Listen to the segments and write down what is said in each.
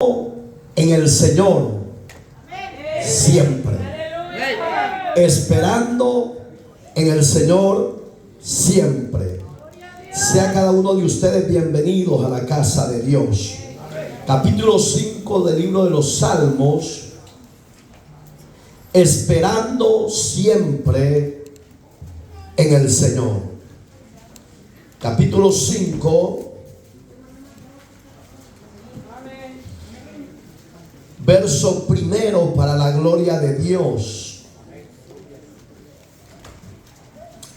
en el Señor siempre. Esperando en el Señor siempre. Sea cada uno de ustedes bienvenidos a la casa de Dios. Capítulo 5 del libro de los Salmos. Esperando siempre en el Señor. Capítulo 5. Verso primero para la gloria de Dios.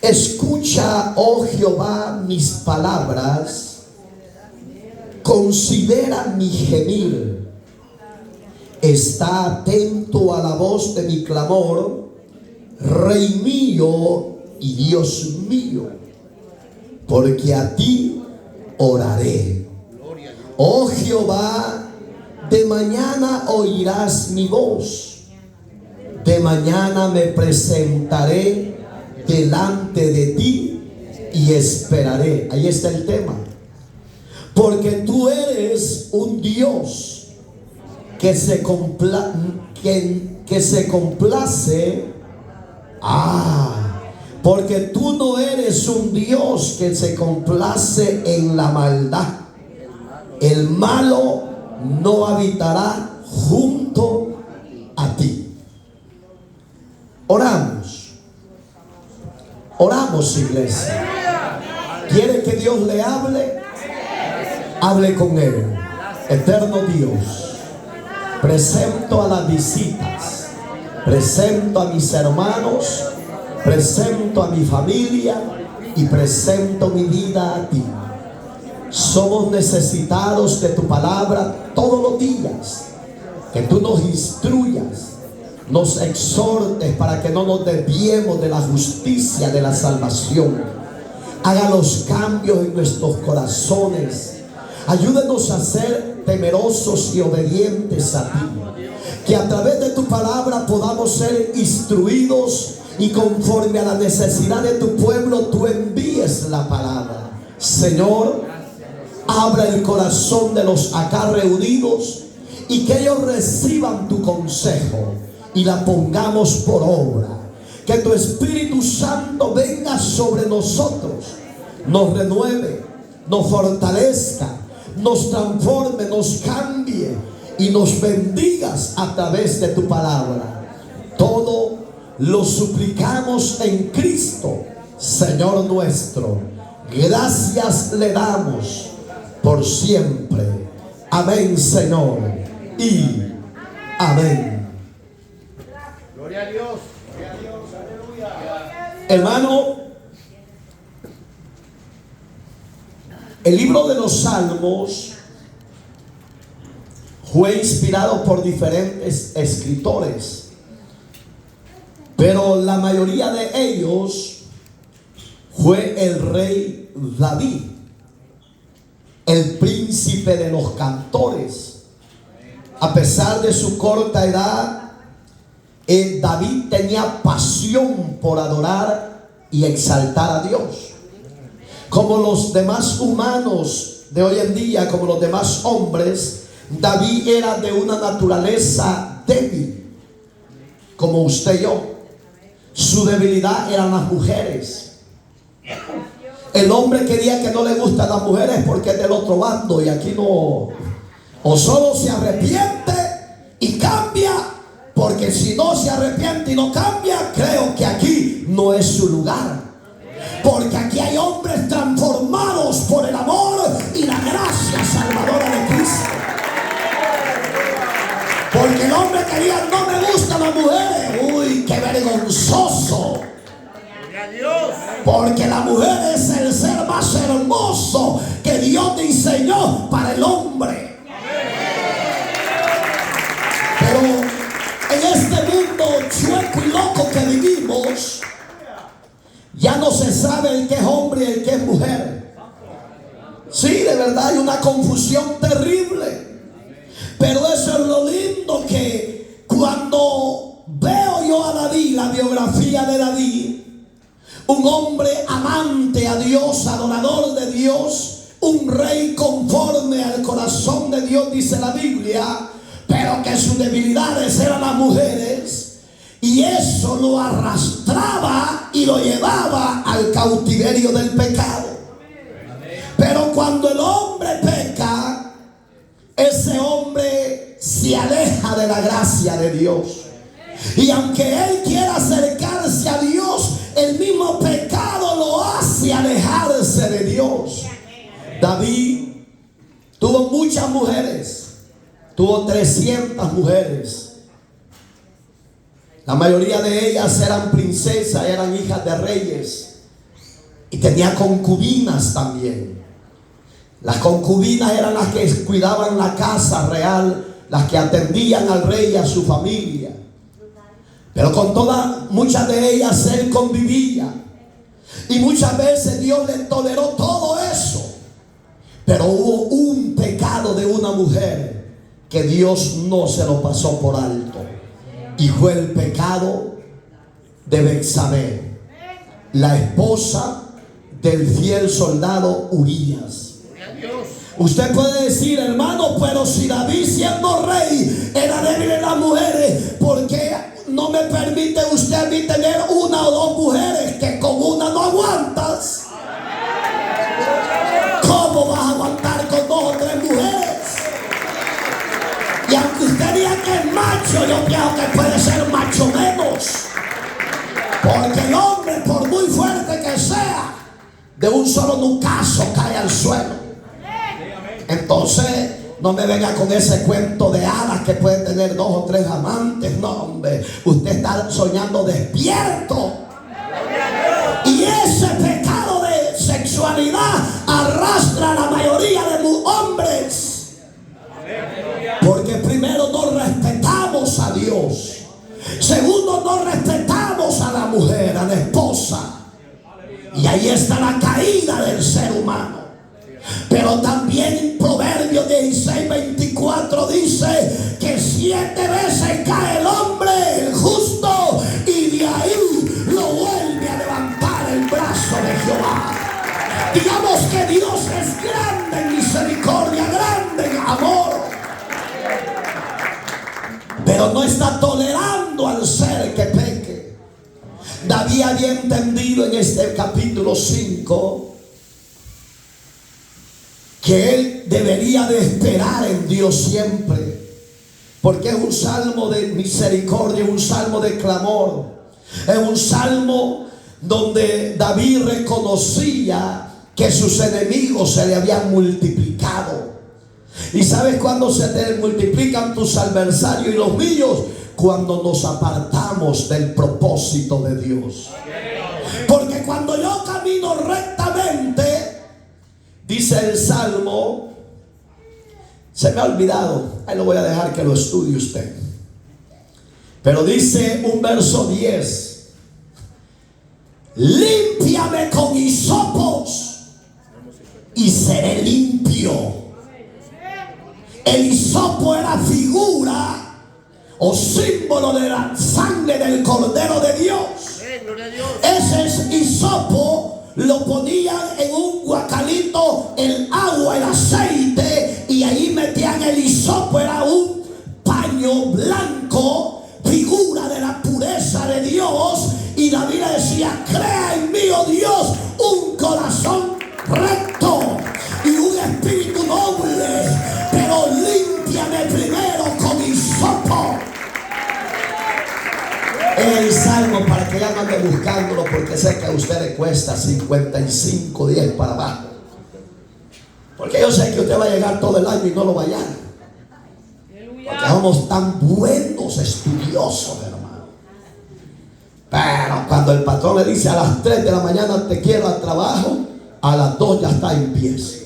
Escucha, oh Jehová, mis palabras, considera mi gemir, está atento a la voz de mi clamor, Rey mío y Dios mío, porque a ti oraré. Oh Jehová, de mañana oirás mi voz, de mañana me presentaré delante de ti y esperaré. Ahí está el tema. Porque tú eres un Dios que se complace. Porque tú no eres un Dios que se complace en la maldad. El malo no habitará junto a ti. Oramos, iglesia. ¿Quiere que Dios le hable? Hable con Él. Eterno Dios, presento a las visitas, presento a mis hermanos, presento a mi familia y presento mi vida a ti. Somos necesitados de tu palabra todos los días. Que tú nos instruyas, nos exhortes para que no nos desviemos de la justicia de la salvación. Haga los cambios en nuestros corazones. Ayúdenos a ser temerosos y obedientes a ti. Que a través de tu palabra podamos ser instruidos y conforme a la necesidad de tu pueblo tú envíes la palabra. Señor, abra el corazón de los acá reunidos y que ellos reciban tu consejo y la pongamos por obra. Que tu Espíritu Santo venga sobre nosotros, nos renueve, nos fortalezca, nos transforme, nos cambie y nos bendigas a través de tu palabra. Todo lo suplicamos en Cristo, Señor nuestro. Gracias le damos por siempre. Amén, Señor, y amén. Gloria a Dios. Gloria a Dios. Aleluya. Hermano, el libro de los Salmos fue inspirado por diferentes escritores, pero la mayoría de ellos fue el rey David, el príncipe de los cantores. A pesar de su corta edad, David tenía pasión por adorar y exaltar a Dios. Como los demás humanos de hoy en día, como los demás hombres, David era de una naturaleza débil, como usted y yo. Su debilidad eran las mujeres. El hombre quería que no le gustan las mujeres porque es del otro bando, y aquí no. O solo se arrepiente y cambia, porque si no se arrepiente y no cambia, creo que aquí no es su lugar. Porque aquí hay hombres transformados por el amor y la gracia salvadora de Cristo. Porque el hombre quería, no me gustan las mujeres. Uy, qué vergonzoso. Porque la mujer es el ser más hermoso que Dios diseñó para el hombre. Pero en este mundo chueco y loco que vivimos, ya no se sabe el que es hombre y el que es mujer. Sí, de verdad hay una confusión terrible. Pero eso es lo lindo, que cuando veo yo a David, la biografía de David, un hombre amante a Dios, adorador de Dios, un rey conforme al corazón de Dios, dice la Biblia, pero que sus debilidades eran las mujeres, y eso lo arrastraba y lo llevaba al cautiverio del pecado. Pero cuando el hombre peca, ese hombre se aleja de la gracia de Dios. Y aunque él quiera acercarse a Dios, el mismo pecado lo hace alejarse de Dios. David tuvo muchas mujeres, tuvo 300 mujeres. La mayoría de ellas eran princesas, eran hijas de reyes, y tenía concubinas también. Las concubinas eran las que cuidaban la casa real, las que atendían al rey y a su familia. Pero con todas, muchas de ellas él convivía, y muchas veces Dios le toleró todo eso. Pero hubo un pecado de una mujer que Dios no se lo pasó por alto, y fue el pecado de Betsabé, la esposa del fiel soldado Urías. Usted puede decir, hermano, pero si David siendo rey era débil en las mujeres, ¿por qué no me permite usted a mí tener una o dos mujeres que con una no aguantas? ¿Cómo vas a aguantar con dos o tres mujeres? Y aunque usted diga que es macho, yo creo que puede ser macho menos. Porque el hombre, por muy fuerte que sea, de un solo nucazo cae al suelo. Entonces, no me venga con ese cuento de hadas que puede tener dos o tres amantes. No, hombre, usted está soñando despierto. Y ese pecado de sexualidad arrastra a la mayoría de hombres. Porque primero no respetamos a Dios. Segundo, no respetamos a la mujer, a la esposa. Y ahí está la caída del ser humano. Pero también Proverbios 16:24 dice que 7 veces cae el hombre, el justo, y de ahí lo vuelve a levantar el brazo de Jehová. Digamos que Dios es grande en misericordia, grande en amor, pero no está tolerando al ser que peque. David había entendido en este capítulo 5 que él debería de esperar en Dios siempre, porque es un salmo de misericordia, un salmo de clamor, es un salmo donde David reconocía que sus enemigos se le habían multiplicado. ¿Y sabes cuándo se te multiplican tus adversarios y los míos? Cuando nos apartamos del propósito de Dios. Porque cuando yo camino rectamente, dice el salmo, se me ha olvidado, ahí lo voy a dejar que lo estudie usted, pero dice un verso 10: límpiame con hisopos y seré limpio. El hisopo era figura o símbolo de la sangre del Cordero de Dios. Ese hisopo lo ponían en un guacalito, el agua, el aceite, y ahí metían el hisopo. Era un paño blanco, figura de la pureza de Dios. Y David decía: crea en mí, oh Dios, un corazón recto y un espíritu noble, pero límpiame primero con hisopo. El salmo para que ya no ande buscándolo, porque sé que a usted le cuesta 55.10 para abajo, porque yo sé que usted va a llegar todo el año y no lo va a hallar, porque somos tan buenos estudiosos, hermano. Pero cuando el patrón le dice a las 3 de la mañana te quiero al trabajo, a las 2 ya está en pies.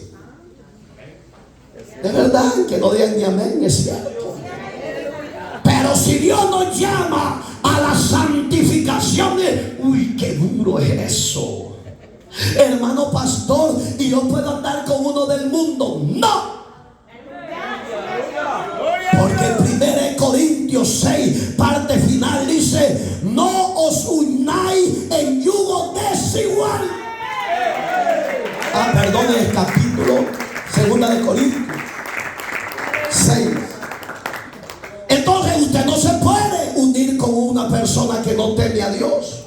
De verdad que no digan ni amén, es cierto. Pero si Dios nos llama a la santificación, uy, qué duro es eso, hermano pastor. Y yo puedo andar con uno del mundo, no. Porque 1 Corintios 6, parte final, dice: no os unáis en yugo desigual. perdone, el capítulo 2 de Corintios 6. Entonces usted no se puede unir con una persona que no teme a Dios.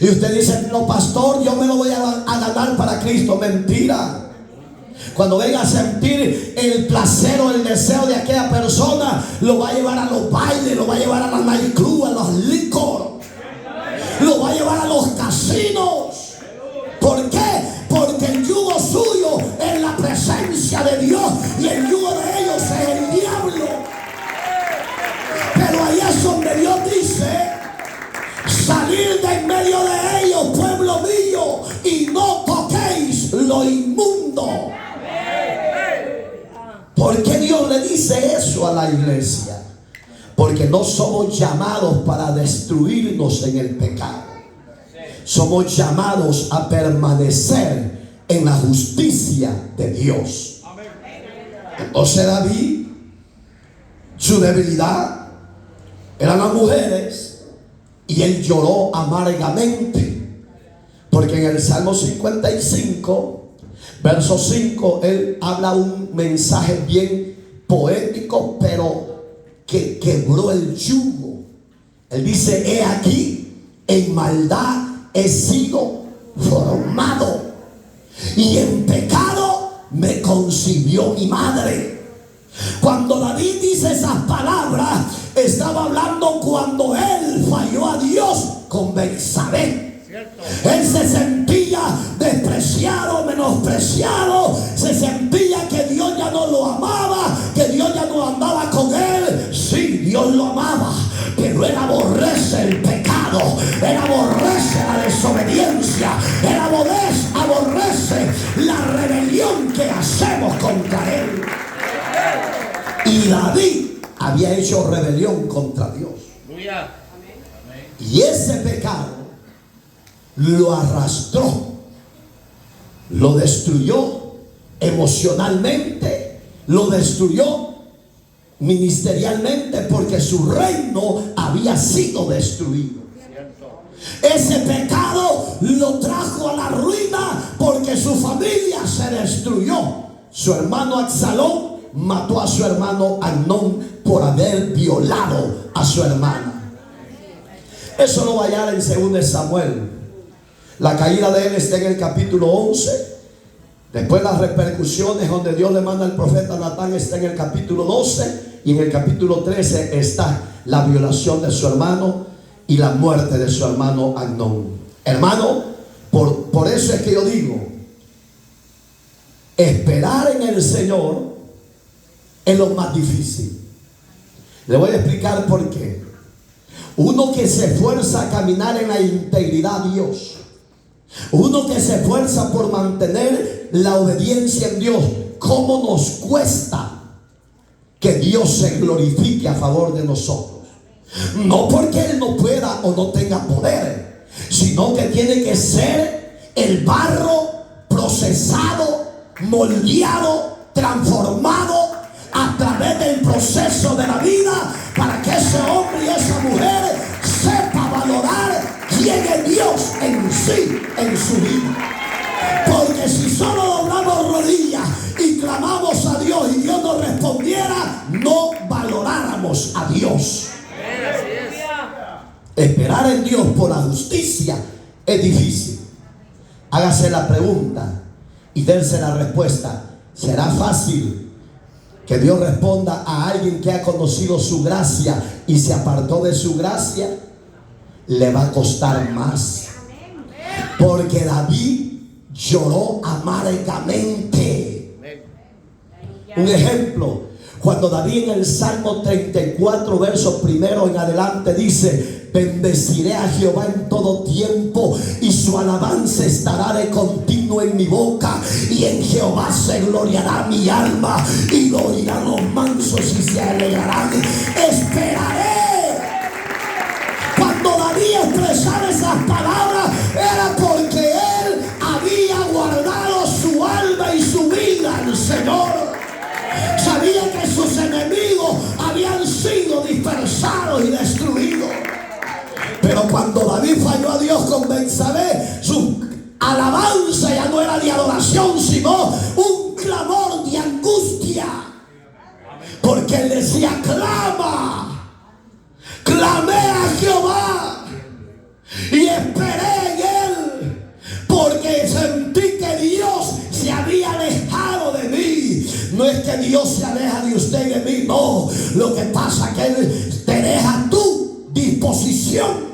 Y usted dice: no, pastor, yo me lo voy a ganar para Cristo. Mentira. Cuando venga a sentir el placer o el deseo de aquella persona, lo va a llevar a los bailes, lo va a llevar a la nightclub, a los licor, lo va a llevar a los casinos. ¿Por qué? Porque el yugo suyo es la presencia de Dios y el yugo de ellos es el diablo. Pero ahí es donde Dios dice: salir de en medio de ellos, pueblo mío, y no toquéis lo inmundo. ¿Por qué Dios le dice eso a la iglesia? Porque no somos llamados para destruirnos en el pecado. Somos llamados a permanecer en la justicia de Dios. Entonces David, su debilidad eran las mujeres, y él lloró amargamente, porque en el Salmo 55 verso 5, él habla un mensaje bien poético, pero que quebró el yugo. Él dice: he aquí, en maldad he sido formado, y en pecado me concibió mi madre. Cuando David dice esas palabras, estaba hablando cuando él falló a Dios con Betsabé. Él se sentía despreciado, menospreciado, se sentía que Dios ya no lo amaba, que Dios ya no andaba con él. Sí, Dios lo amaba, pero él aborrece el pecado, él aborrece la desobediencia, él aborrece la rebelión que hacemos contra él. Y David había hecho rebelión contra Dios, y ese pecado lo arrastró, lo destruyó emocionalmente, lo destruyó ministerialmente, porque su reino había sido destruido. Ese pecado lo trajo a la ruina, porque su familia se destruyó. Su hermano Absalón mató a su hermano Amnón por haber violado a su hermana. Eso lo va a hallar en 2 Samuel. La caída de él está en el capítulo 11. Después las repercusiones donde Dios le manda al profeta Natán está en el capítulo 12. Y en el capítulo 13 está la violación de su hermano y la muerte de su hermano Amnón. Hermano, por eso es que yo digo: esperar en el Señor es lo más difícil. Le voy a explicar por qué. Uno que se esfuerza a caminar en la integridad a Dios, uno que se esfuerza por mantener la obediencia en Dios, ¿cómo nos cuesta que Dios se glorifique a favor de nosotros? No porque Él no pueda o no tenga poder, sino que tiene que ser el barro procesado, moldeado, transformado a través del proceso de la vida, para que ese hombre y esa mujer sepa valorar quién es Dios en sí, en su vida. Porque si solo doblamos rodillas y clamamos a Dios y Dios nos respondiera, no valoráramos a Dios. Esperar en Dios por la justicia es difícil. Hágase la pregunta y dense la respuesta. ¿Será fácil que Dios responda a alguien que ha conocido su gracia y se apartó de su gracia? Le va a costar más, porque David lloró amargamente. Un ejemplo: cuando David en el Salmo 34 verso 1 en adelante dice: bendeciré a Jehová en todo tiempo, y su alabanza estará de continuo en mi boca, y en Jehová se gloriará mi alma, y lo oirán los mansos y se alegrarán. Esperaré. Cuando David expresaba esas palabras, era porque él había guardado su alma y su vida al Señor. Sabía que sus enemigos habían sido dispersados y destruidos. Pero cuando David falló a Dios con Betsabé, sus alabanza ya no era de adoración, sino un clamor de angustia. Porque él decía: clama, clamé a Jehová y esperé en él, porque sentí que Dios se había alejado de mí. No es que Dios se aleja de usted y de mí, no. Lo que pasa es que él te deja a tu disposición.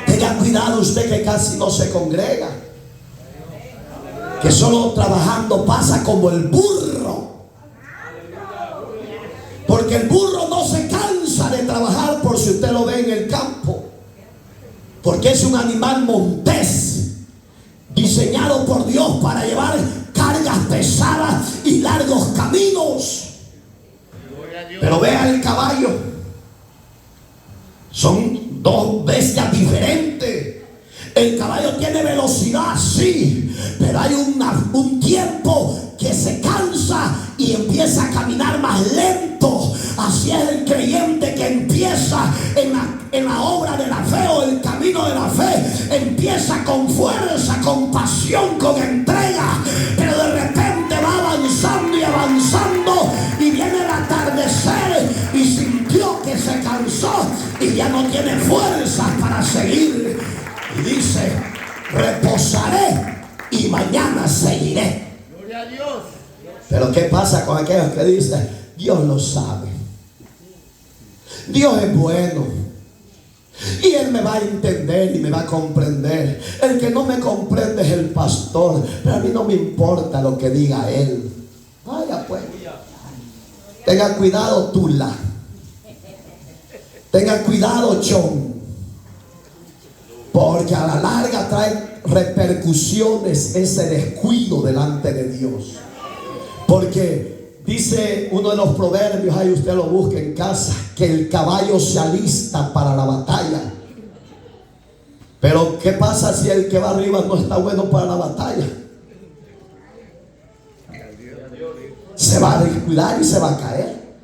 Tenga cuidado usted que casi no se congrega, que solo trabajando pasa como el burro. Porque el burro no se cansa de trabajar, por si usted lo ve en el campo, porque es un animal montés, diseñado por Dios para llevar cargas pesadas y largos caminos. Pero vea el caballo, son dos bestias diferentes. El caballo tiene velocidad, sí, pero hay un tiempo que se cansa y empieza a caminar más lento. Así es el creyente que empieza en la obra de la fe o el camino de la fe. Empieza con fuerza, con pasión, con entrega, pero de repente va avanzando y avanzando, y viene el atardecer y sintió que se cansó y ya no tiene fuerzas para seguir. Y dice: reposaré y mañana seguiré. Gloria a Dios. Pero ¿qué pasa con aquellos que dicen: Dios lo sabe, Dios es bueno y Él me va a entender y me va a comprender? El que no me comprende es el pastor, pero a mí no me importa lo que diga Él. Vaya pues, tenga cuidado Tula, tenga cuidado Chon, porque a la larga trae repercusiones ese descuido delante de Dios. Porque dice uno de los proverbios, ahí usted lo busca en casa, que el caballo se alista para la batalla. Pero ¿qué pasa si el que va arriba no está bueno para la batalla? Se va a descuidar y se va a caer.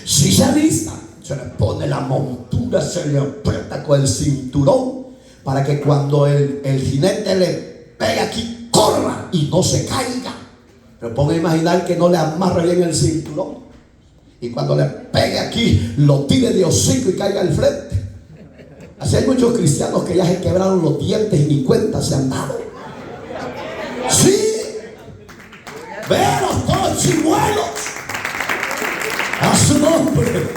Si se alista, se le pone la montura, se le aprieta con el cinturón, para que cuando el jinete le pegue aquí, corra y no se caiga. Pero ponga a imaginar que no le amarra bien el cinturón, y cuando le pegue aquí, lo tire de hocico y caiga al frente. Así hay muchos cristianos que ya se quebraron los dientes y ni cuenta se han dado. Sí, veros todos chimuelos a su nombre.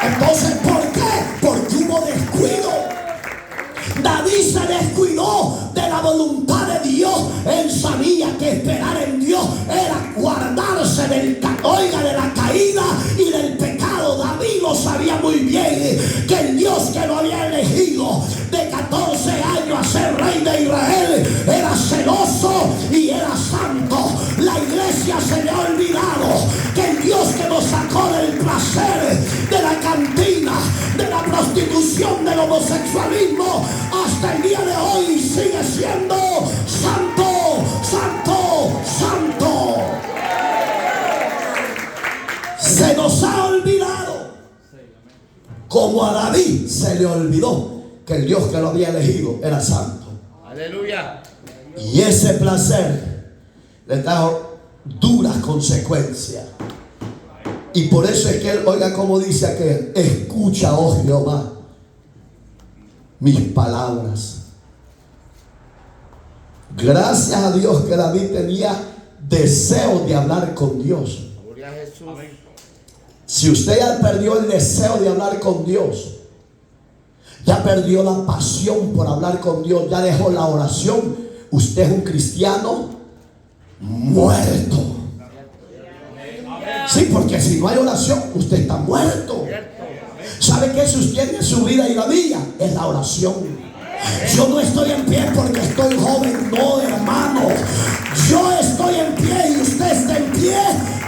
Entonces, ¿por qué? Porque hubo descuido. David se descuidó de la voluntad de Dios. Él sabía que esperar en Dios era guardarse de la caída y del pecado. David lo sabía muy bien, que el Dios que lo había elegido de 14 años a ser rey de Israel era celoso y era santo. La iglesia se le ha olvidado que el Dios que nos sacó del placer, de la cantina, de la prostitución, del homosexualismo, hasta el día de hoy sigue siendo santo, santo, santo. Se nos ha olvidado, como a David se le olvidó que el Dios que lo había elegido era santo. Aleluya. Y ese placer le trajo duras consecuencias. Y por eso es que él, oiga como dice aquel: escucha, oh Jehová, mis palabras. Gracias a Dios que David tenía deseo de hablar con Dios. Gloria a Jesús. Si usted ya perdió el deseo de hablar con Dios, ya perdió la pasión por hablar con Dios, ya dejó la oración, usted es un cristiano muerto. Sí, porque si no hay oración, usted está muerto. ¿Sabe qué sostiene su vida y la mía? Es la oración. Yo no estoy en pie porque estoy joven, no, hermano. Yo estoy en pie y usted está en pie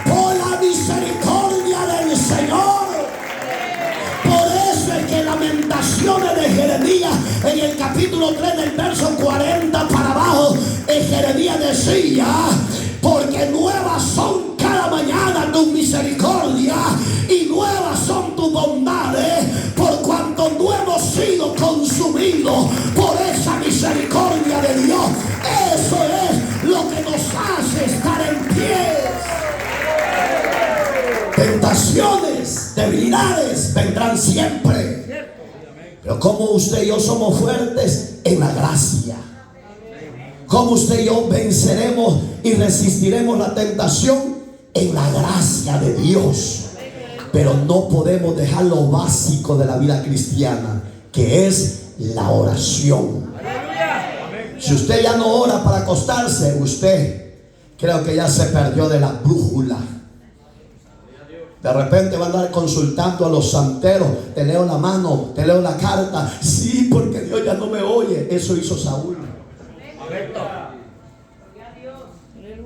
por la misericordia del Señor. Por eso es que Lamentaciones de Jeremías, en el capítulo 3 del verso 40 para abajo, Jeremías decía: porque nuevas son cada mañana tus misericordias y nuevas son tus bondades, por cuanto no hemos sido consumidos por esa misericordia de tentaciones, debilidades vendrán siempre. Pero como usted y yo somos fuertes en la gracia. Como usted y yo venceremos y resistiremos la tentación en la gracia de Dios. Pero no podemos dejar lo básico de la vida cristiana, que es la oración. Si usted ya no ora para acostarse, usted creo que ya se perdió de la brújula. De repente va a andar consultando a los santeros. Te leo la mano, te leo la carta. Sí, porque Dios ya no me oye. Eso hizo Saúl.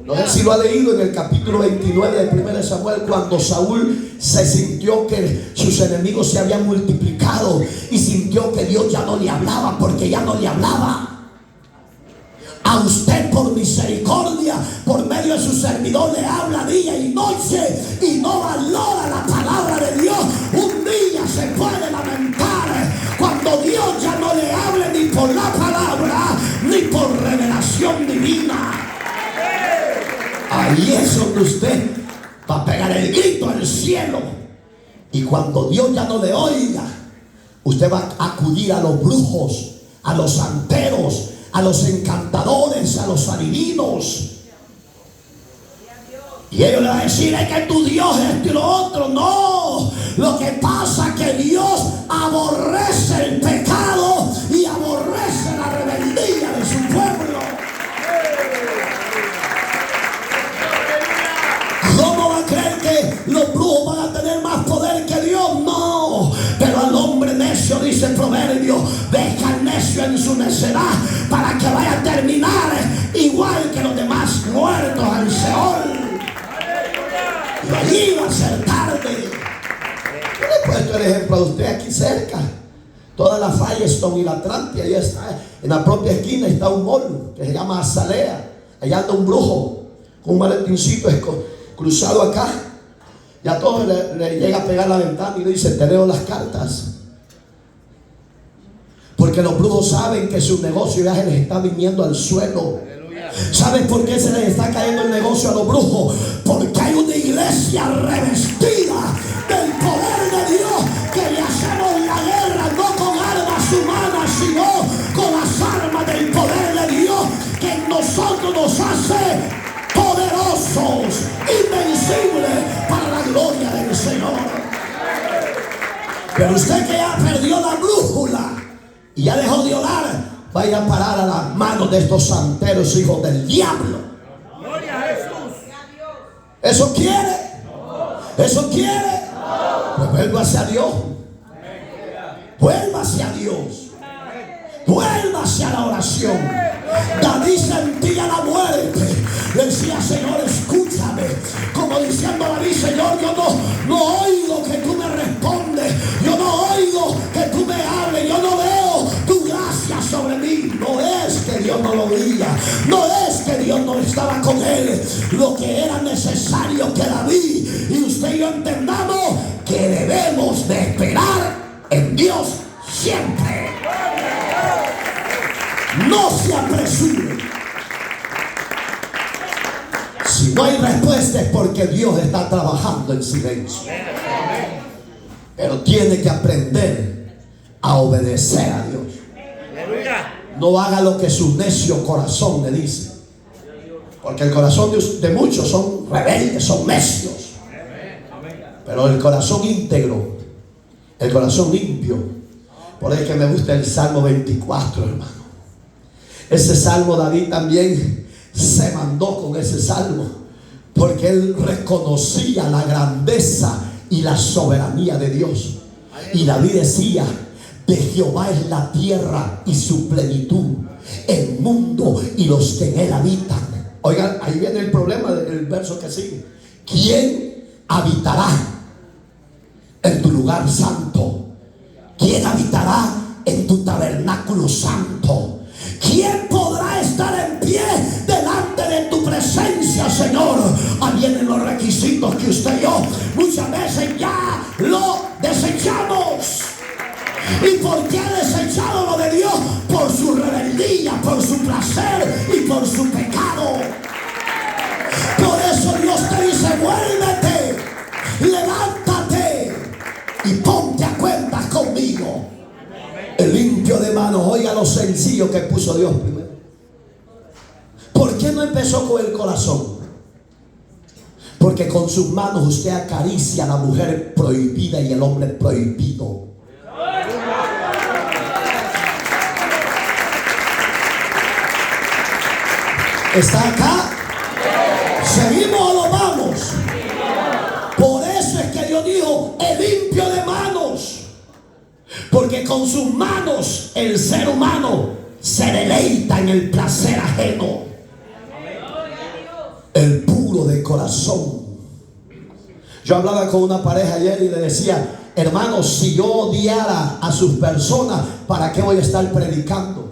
No sé si lo ha leído en el capítulo 29 de 1 Samuel, cuando Saúl se sintió que sus enemigos se habían multiplicado y sintió que Dios ya no le hablaba, porque ya no le hablaba. A usted, por misericordia, por medio de su servidor, le habla día y noche y no valora la palabra de Dios. Un día se puede lamentar cuando Dios ya no le hable ni por la palabra ni por revelación divina. Ahí es donde usted va a pegar el grito al cielo. Y cuando Dios ya no le oiga, usted va a acudir a los brujos, a los santeros, a los encantadores, a los adivinos. Y ellos le van a decir: es que tu Dios es esto y lo otro. No, lo que pasa es que Dios aborrece el pecado y aborrece la rebeldía de su pueblo. ¿Cómo va a creer que los brujos van a tener más poder que Dios? No. Pero al hombre necio, dice el proverbio, deja al necio en su necedad para que vaya a terminar igual que los demás muertos al Seol. Y allí va a ser tarde. Yo le he puesto el ejemplo a usted aquí cerca. Toda la Firestone y la Atlantia, ahí está. En la propia esquina está un mall que se llama Azalea. Allá anda un brujo con un maletincito cruzado acá. Y a todos le llega a pegar la ventana y le dice: te leo las cartas. Porque los brujos saben que su negocio ya se les está viniendo al suelo. ¿Saben por qué se les está cayendo el negocio a los brujos? Porque hay una iglesia revestida del poder de Dios, que le hacemos la guerra no con armas humanas, sino con las armas del poder de Dios, que en nosotros nos hace poderosos, invencibles para la gloria del Señor. Pero usted que ya perdió la brújula y ya dejó de orar, va a ir a parar a las manos de estos santeros hijos del diablo. Gloria a Jesús. ¿Eso quiere? ¿Eso quiere? Pues vuélvase a Dios. Vuélvase a Dios. Vuélvase a la oración. David sentía la muerte. Le decía: Señor, escúchame. Como diciendo David: Señor, yo no oigo que tú me respondes. Yo no oigo que tú me hables. Yo no veo tu gracia sobre mí. No es que Dios no lo oía. No es que Dios no estaba con él. Lo que era necesario que David y usted y yo entendamos, que debemos de esperar en Dios siempre. No se apresure. Si no hay respuesta es porque Dios está trabajando en silencio. Pero tiene que aprender a obedecer a Dios. No haga lo que su necio corazón le dice. Porque el corazón de muchos son rebeldes, son necios. Pero el corazón íntegro, el corazón limpio. Por eso es que me gusta el Salmo 24, hermano. Ese salmo David también se mandó con ese salmo, porque él reconocía la grandeza y la soberanía de Dios. Y David decía: de Jehová es la tierra y su plenitud, el mundo y los que en él habitan. Oigan, ahí viene el problema del verso que sigue. ¿Quién habitará en tu lugar santo? ¿Quién habitará en tu tabernáculo santo? ¿Quién podrá estar en pie delante de tu presencia, Señor? Ahí vienen los requisitos que usted y yo muchas veces ya lo desechamos. ¿Y por qué ha desechado lo de Dios? Por su rebeldía, por su placer y por su pecado. Por eso Dios te dice: vuélvete, levántate y ponte a cuentas conmigo. El limpio de manos. Oiga lo sencillo que puso Dios primero. ¿Por qué no empezó con el corazón? Porque con sus manos usted acaricia a la mujer prohibida y el hombre prohibido. ¿Está acá? ¿Seguimos o lo vamos? Por eso es que Dios dijo: el limpio de manos. Porque con sus manos el ser humano se deleita en el placer ajeno. El puro de corazón. Yo hablaba con una pareja ayer y le decía: hermanos, si yo odiara a sus personas, ¿para qué voy a estar predicando?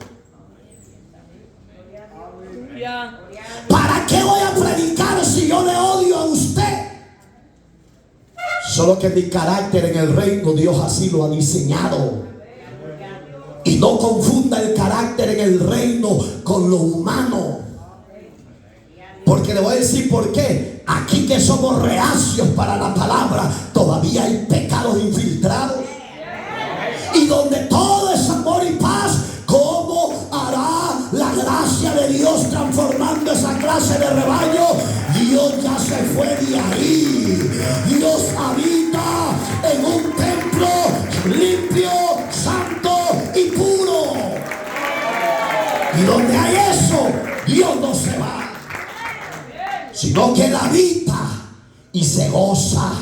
¿Para qué voy a predicar si yo le odio a usted? Solo que mi carácter en el reino, Dios así lo ha diseñado. Y no confunda el carácter en el reino con lo humano. Porque le voy a decir por qué. Aquí que somos reacios para la palabra, todavía hay pecados infiltrados. Y donde todo es amor y paz, ¿cómo hará la gracia de Dios transformando esa clase de rebaño? Dios ya se fue de ahí. Dios habita en un templo limpio, santo y puro. Y donde hay eso, Dios no se va, sino que él habita y se goza,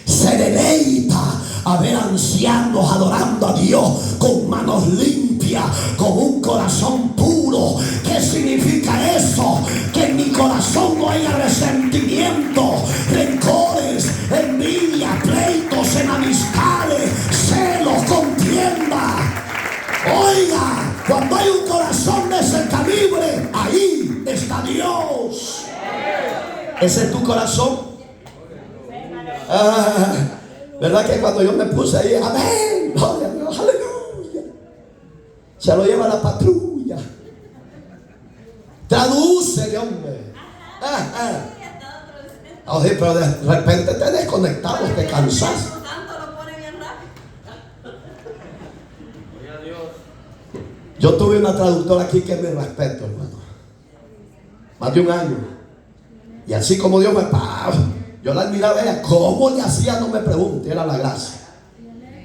se deleita a ver ancianos adorando a Dios con manos limpias, con un corazón puro. ¿Qué significa eso? Que en mi corazón no haya resentimiento, rencores, envidia, pleitos, enemistades, celos, contienda. Oiga, cuando hay un corazón de ese calibre, ahí está Dios. ¿Ese es tu corazón? ¿Verdad que cuando yo me puse ahí, amén, gloria a Dios, aleluya, se lo lleva la patrulla? Tradúcele, hombre. Oye, pero de repente te desconectamos, te cansas. Yo tuve una traductora aquí que me respeto, hermano, más de un año. Y así como Dios me yo la admiraba a ella. ¿Cómo le hacía? No me pregunte, era la gracia.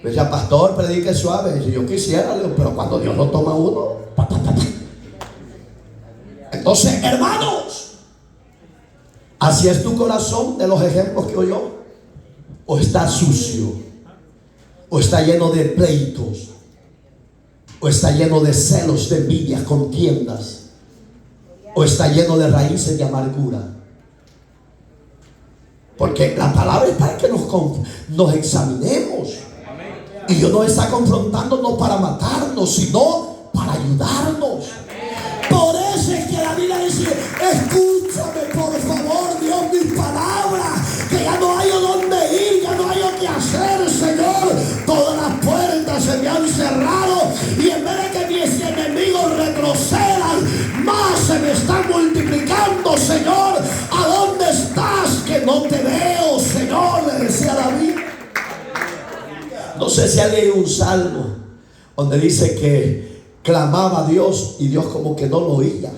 Me decía: pastor, predique suave. Y yo quisiera, pero cuando Dios lo toma uno, Entonces, hermanos, ¿así es tu corazón de los ejemplos que oyó? ¿O está sucio? ¿O está lleno de pleitos? ¿O está lleno de celos, de envidias, contiendas? ¿O está lleno de raíces de amargura? Porque la palabra es para que nos examinemos. Y Dios nos está confrontando no para matarnos, sino para ayudarnos. Por eso es que la Biblia dice: escúchame por favor, Dios, mis palabras, que ya no hay a dónde ir, ya no hay qué hacer, Señor. Todas las puertas se me han cerrado, y en vez de que mis enemigos retrocedan, más se me están multiplicando, Señor. ¿A dónde estás? Que no te veo, Señor, le decía David. No sé si hay un salmo donde dice que clamaba a Dios y Dios como que no lo oía.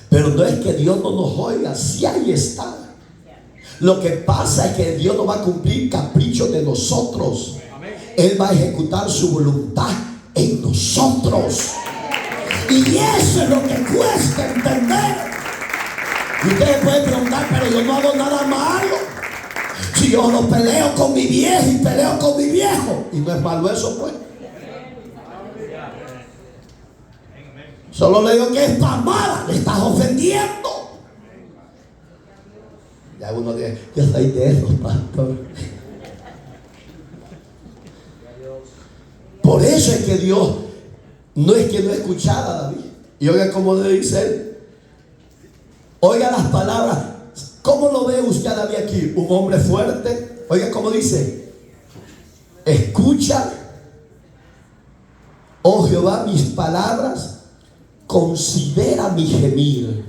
Pero no es que Dios no nos oiga, sí, ahí está. Lo que pasa es que Dios no va a cumplir caprichos de nosotros. Él va a ejecutar su voluntad en nosotros. Y eso es lo que cuesta entender. Y ustedes pueden preguntar: pero yo no hago nada malo. Si yo no peleo con mi vieja y peleo con mi viejo. Y no es malo eso, pues. Solo le digo que es pamada, le estás ofendiendo. Ya uno dice: yo soy de esos, pastor. Por eso es que Dios no es que no escuchara a David. Y oiga cómo le dice él. Oiga las palabras. ¿Cómo lo ve usted a David aquí? Un hombre fuerte. Oiga cómo dice: escucha, oh Jehová, mis palabras, considera mi gemir.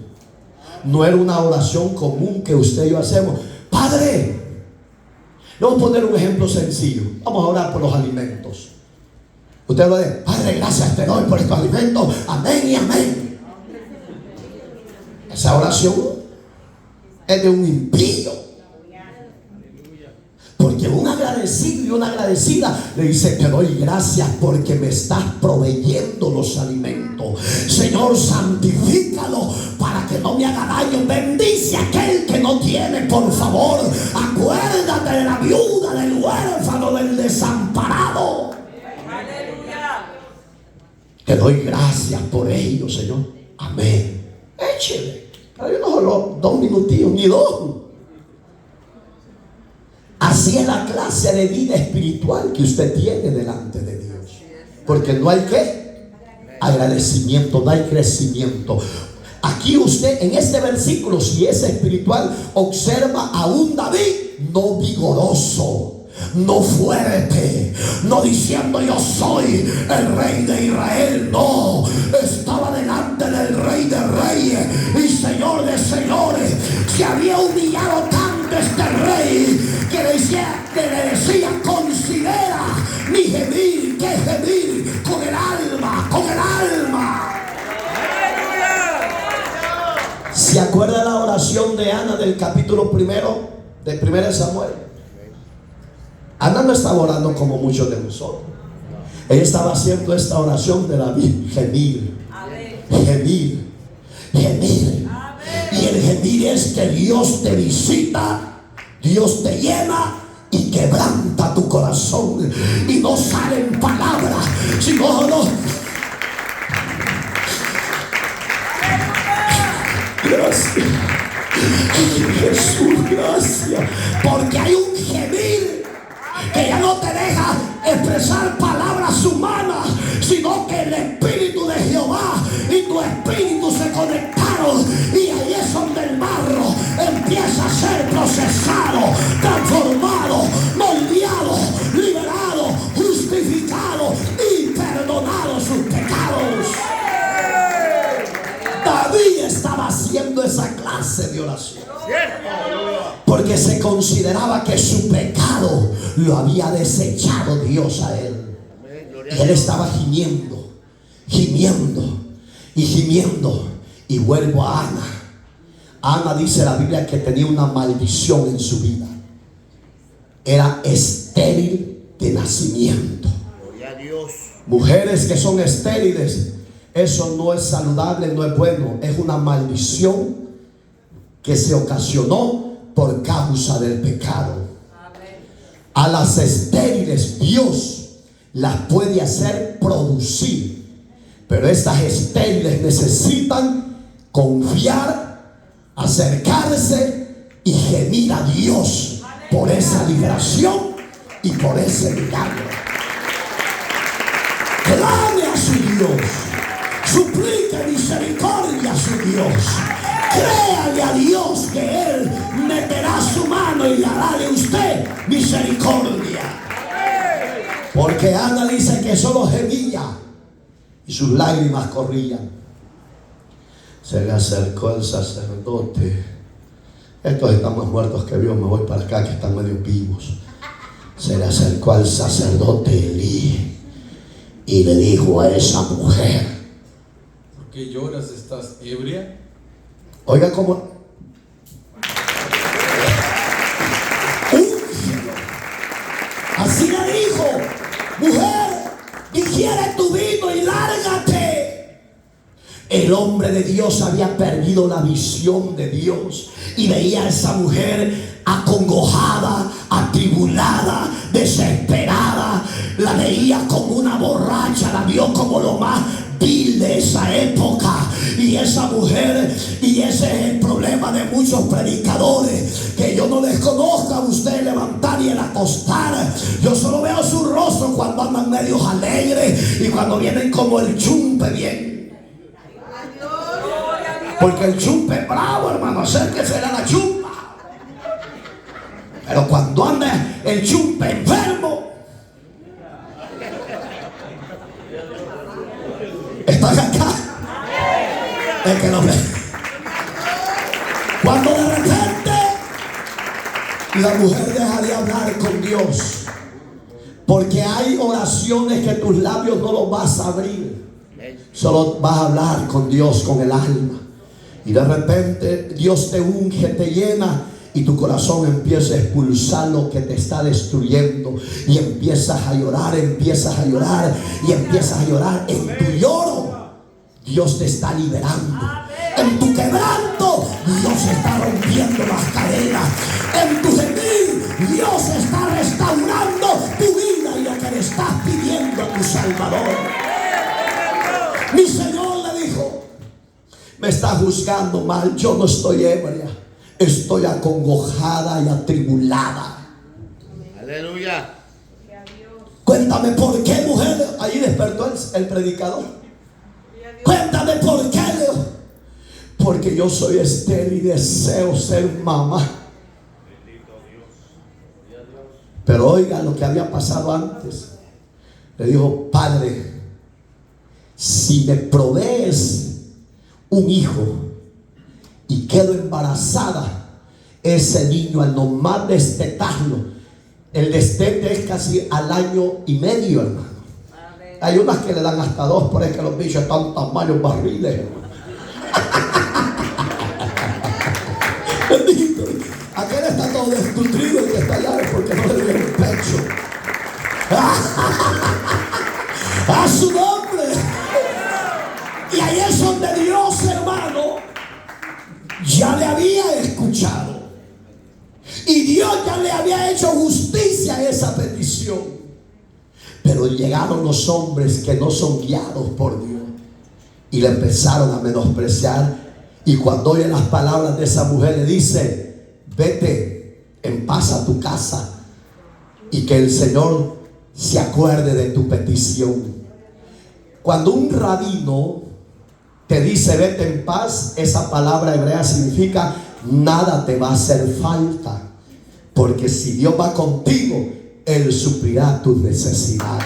No era una oración común que usted y yo hacemos: Padre, Le voy a poner un ejemplo sencillo. Vamos a orar por los alimentos. Usted va a decir: Padre, gracias te doy por estos alimentos. Amén y amén. Esa oración es de un impío. Porque un agradecido y una agradecida le dice: te doy gracias porque me estás proveyendo los alimentos. Señor, santifícalo para que no me haga daño. Bendice a aquel que no tiene, por favor. Acuérdate de la viuda, del huérfano, del desamparado. Te doy gracias por ello, Señor. Amén. Échele. Pero yo no solo 2 minutillos, ni 2. Así es la clase de vida espiritual que usted tiene delante de Dios. Porque no hay ¿qué? Agradecimiento, no hay crecimiento. Aquí usted en este versículo, si es espiritual, observa a un David no vigoroso, no fuerte, no diciendo yo soy el rey de Israel. No, estaba delante del rey de reyes y señor de señores. Se había humillado tanto este rey que le decía: considera mi gemir. ¿Qué gemir? Con el alma, con el alma. ¿Se acuerda la oración de Ana del capítulo 1 de 1 Samuel? Ana no estaba orando como muchos de nosotros. Ella estaba haciendo esta oración de David: gemir, gemir, gemir. Y el gemir es que Dios te visita, Dios te llena y quebranta tu corazón. Y no salen palabras, sino no. Gracias, Jesús, gracias. Porque hay un gemir que ya no te deja expresar palabras humanas, sino que el Espíritu de Jehová y tu espíritu se conectaron, y ahí es donde el barro empieza a ser procesado, transformado, moldeado, liberado, justificado y perdonado sus pecados. David estaba haciendo esa clase de oración porque se consideraba que su pecado lo había desechado Dios a él. Y él estaba gimiendo, gimiendo y gimiendo. Y vuelvo a Ana. Ana, dice la Biblia, que tenía una maldición en su vida. Era estéril de nacimiento. Mujeres que son estériles, eso no es saludable, no es bueno. Es una maldición que se ocasionó por causa del pecado. A las estériles Dios las puede hacer producir, pero estas estériles necesitan confiar, acercarse y gemir a Dios por esa liberación y por ese milagro. Clame a su Dios, suplique misericordia a su Dios. Créale a Dios que Él meterá su mano y hará de usted misericordia. Porque Ana dice que solo gemía y sus lágrimas corrían. Se le acercó el sacerdote. Estos están más muertos que Dios. Me voy para acá, que están medio vivos. Se le acercó al sacerdote Elí y le dijo a esa mujer: ¿por qué lloras? ¿Estás ebria? Oiga cómo así le dijo: mujer, digiere tu vino y lárgate. El hombre de Dios había perdido la visión de Dios y veía a esa mujer acongojada, atribulada, desesperada. La veía como una borracha, la vio como lo más vil de esa época. Y esa mujer, y ese es el problema de muchos predicadores, que yo no les conozco a usted levantar y el acostar. Yo solo veo su rostro cuando andan medios alegres y cuando vienen como el chumpe bien. Porque el chumpe es bravo, hermano, acérquese a la chumpa. Pero cuando anda el chumpe enfermo, están acá. El que lo ve. Cuando de repente La mujer deja de hablar con Dios, porque hay oraciones que tus labios no los vas a abrir. Solo vas a hablar con Dios, con el alma. Y de repente Dios te unge, te llena, y tu corazón empieza a expulsar lo que te está destruyendo. Y empiezas a llorar, empiezas a llorar y empiezas a llorar. En tu lloro Dios te está liberando. En tu quebranto Dios está rompiendo las cadenas. En tu gemir Dios está restaurando tu vida y lo que le estás pidiendo a tu Salvador. Mi Señor le dijo: me está juzgando mal. Yo no estoy ebria, estoy acongojada y atribulada. Aleluya. Cuéntame por qué, mujer. Ahí despertó el predicador. Cuéntame por qué, Leo. Porque yo soy estéril y deseo ser mamá. Pero oiga lo que había pasado antes. Le dijo: Padre, si me provees un hijo y quedo embarazada, ese niño al nomás destetarlo, el destete es casi al año y medio, hermano. Hay unas que le dan hasta 2, por eso que los bichos están tamaños barriles, hermano. Bendito. Aquel está todo desnutrido y está allá porque no le dieron pecho. A su nombre. Y ahí es donde Dios, hermano, ya le había escuchado. Y Dios ya le había hecho justicia a esa petición. Pero llegaron los hombres que no son guiados por Dios y le empezaron a menospreciar. Y cuando oye las palabras de esa mujer, le dice: vete en paz a tu casa y que el Señor se acuerde de tu petición. Cuando un rabino te dice vete en paz, esa palabra hebrea significa nada te va a hacer falta, porque si Dios va contigo, Él suplirá tus necesidades.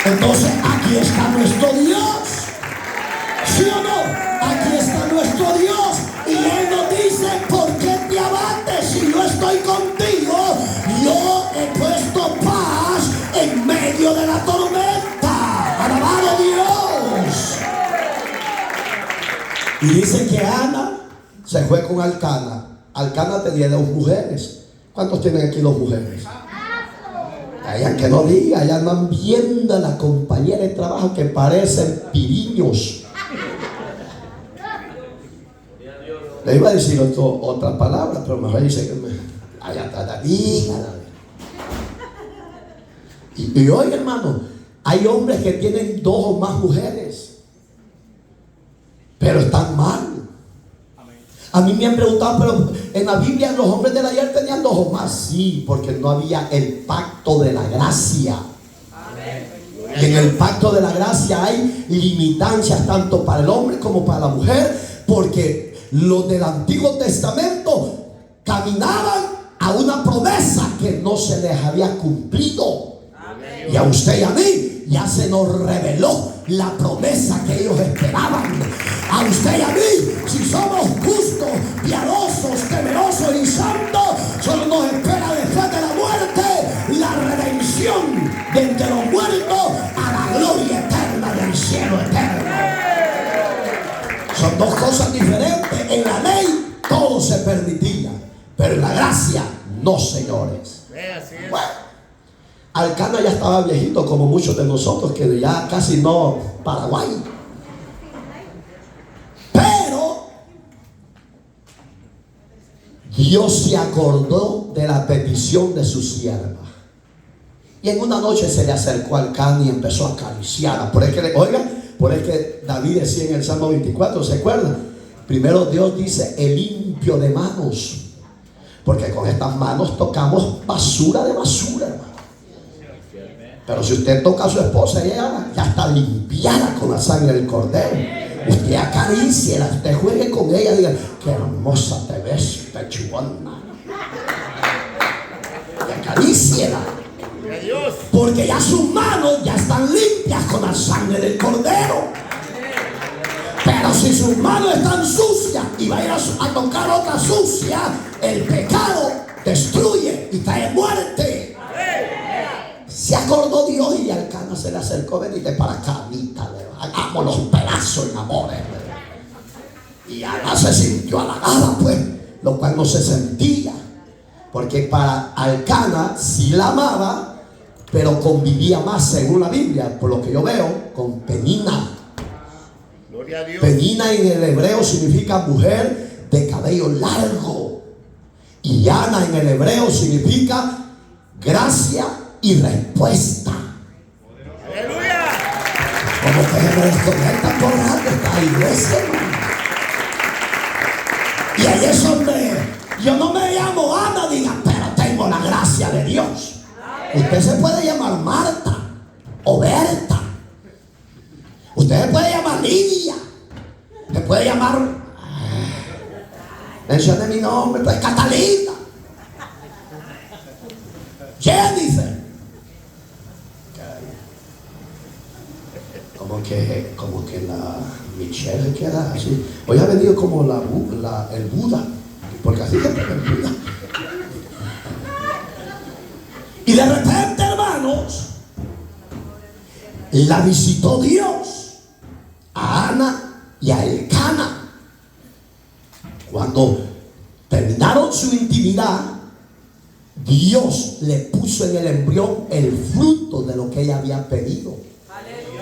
Entonces aquí está nuestro Dios, ¿sí o no? Aquí está nuestro Dios, y Él nos dice: ¿por qué te abates si yo estoy contigo? Yo he puesto paz en medio de la tormenta. Alabado Dios. Y dice que Ana se fue con Alcana. Alcana tenía 2 mujeres. ¿Cuántos tienen aquí 2 mujeres? Allá que no diga, allá andan viendo a la compañera de trabajo que parecen piriños. Le iba a decir otra palabra, pero mejor dice que allá está, dígala. Y hoy, hermano, hay hombres que tienen 2 o más mujeres, pero están mal. A mí me han preguntado: pero en la Biblia los hombres del ayer tenían 2 o más. Sí, porque no había el pacto de la gracia. Y en el pacto de la gracia hay limitancias tanto para el hombre como para la mujer, porque los del Antiguo Testamento caminaban a una promesa que no se les había cumplido. Y a usted y a mí ya se nos reveló la promesa que ellos esperaban. A usted y a mí, si somos justos, piadosos, temerosos y santos, solo nos espera después de la muerte la redención de entre los muertos a la gloria eterna del cielo eterno. Son 2 cosas diferentes. En la ley todo se permitía, pero en la gracia no, señores. Bueno, Alcana ya estaba viejito, como muchos de nosotros, que ya casi no Paraguay. Pero Dios se acordó de la petición de su sierva. Y en una noche se le acercó a Alcana y empezó a acariciarla. Por eso que David decía en el Salmo 24, ¿se acuerdan? Primero Dios dice: el limpio de manos, porque con estas manos tocamos basura de basura, hermano. Pero si usted toca a su esposa, ella ya está limpiada con la sangre del cordero. Usted acaríciela, usted juegue con ella, diga: qué hermosa te ves, pechugona. Y acaríciela, porque ya sus manos ya están limpias con la sangre del cordero. Pero si sus manos están sucias y va a ir a tocar otra sucia, el pecado destruye y trae muerte. Se acordó Dios y al Cana se le acercó: venite para acá, Anita, hagamos los pedazos en amores. Y Ana se sintió halagada, pues, lo cual no se sentía, porque para Alcana sí la amaba, pero convivía más, según la Biblia, por lo que yo veo, con Penina. Gloria a Dios. Penina en el hebreo significa mujer de cabello largo, y Ana en el hebreo significa gracia y respuesta. Aleluya. Como que se me desconecta por grande esta iglesia, hermano. Y ahí es donde yo no me llamo Ana, diga, pero tengo la gracia de Dios. Usted se puede llamar Marta o Berta. Usted se puede llamar Lidia. Se puede llamar, mencione mi nombre, pues Catalina, Jennifer. Como que la Michelle queda así. Hoy ha venido como el Buda, porque así se pone el Buda. Y de repente, hermanos, la visitó Dios a Ana y a Elcana. Cuando terminaron su intimidad, Dios le puso en el embrión el fruto de lo que ella había pedido.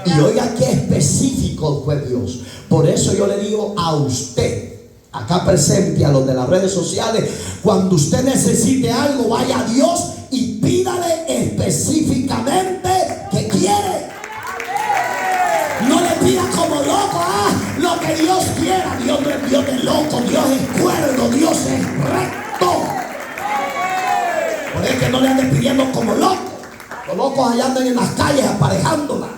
Y oiga qué específico fue Dios. Por eso yo le digo a usted, acá presente, a los de las redes sociales, cuando usted necesite algo, vaya a Dios y pídale específicamente que quiere. No le pida como loco, lo que Dios quiera. Dios no es Dios de loco, Dios es cuerdo, Dios es recto. Por eso que no le anden pidiendo como loco. Los locos allá andan en las calles aparejándolas.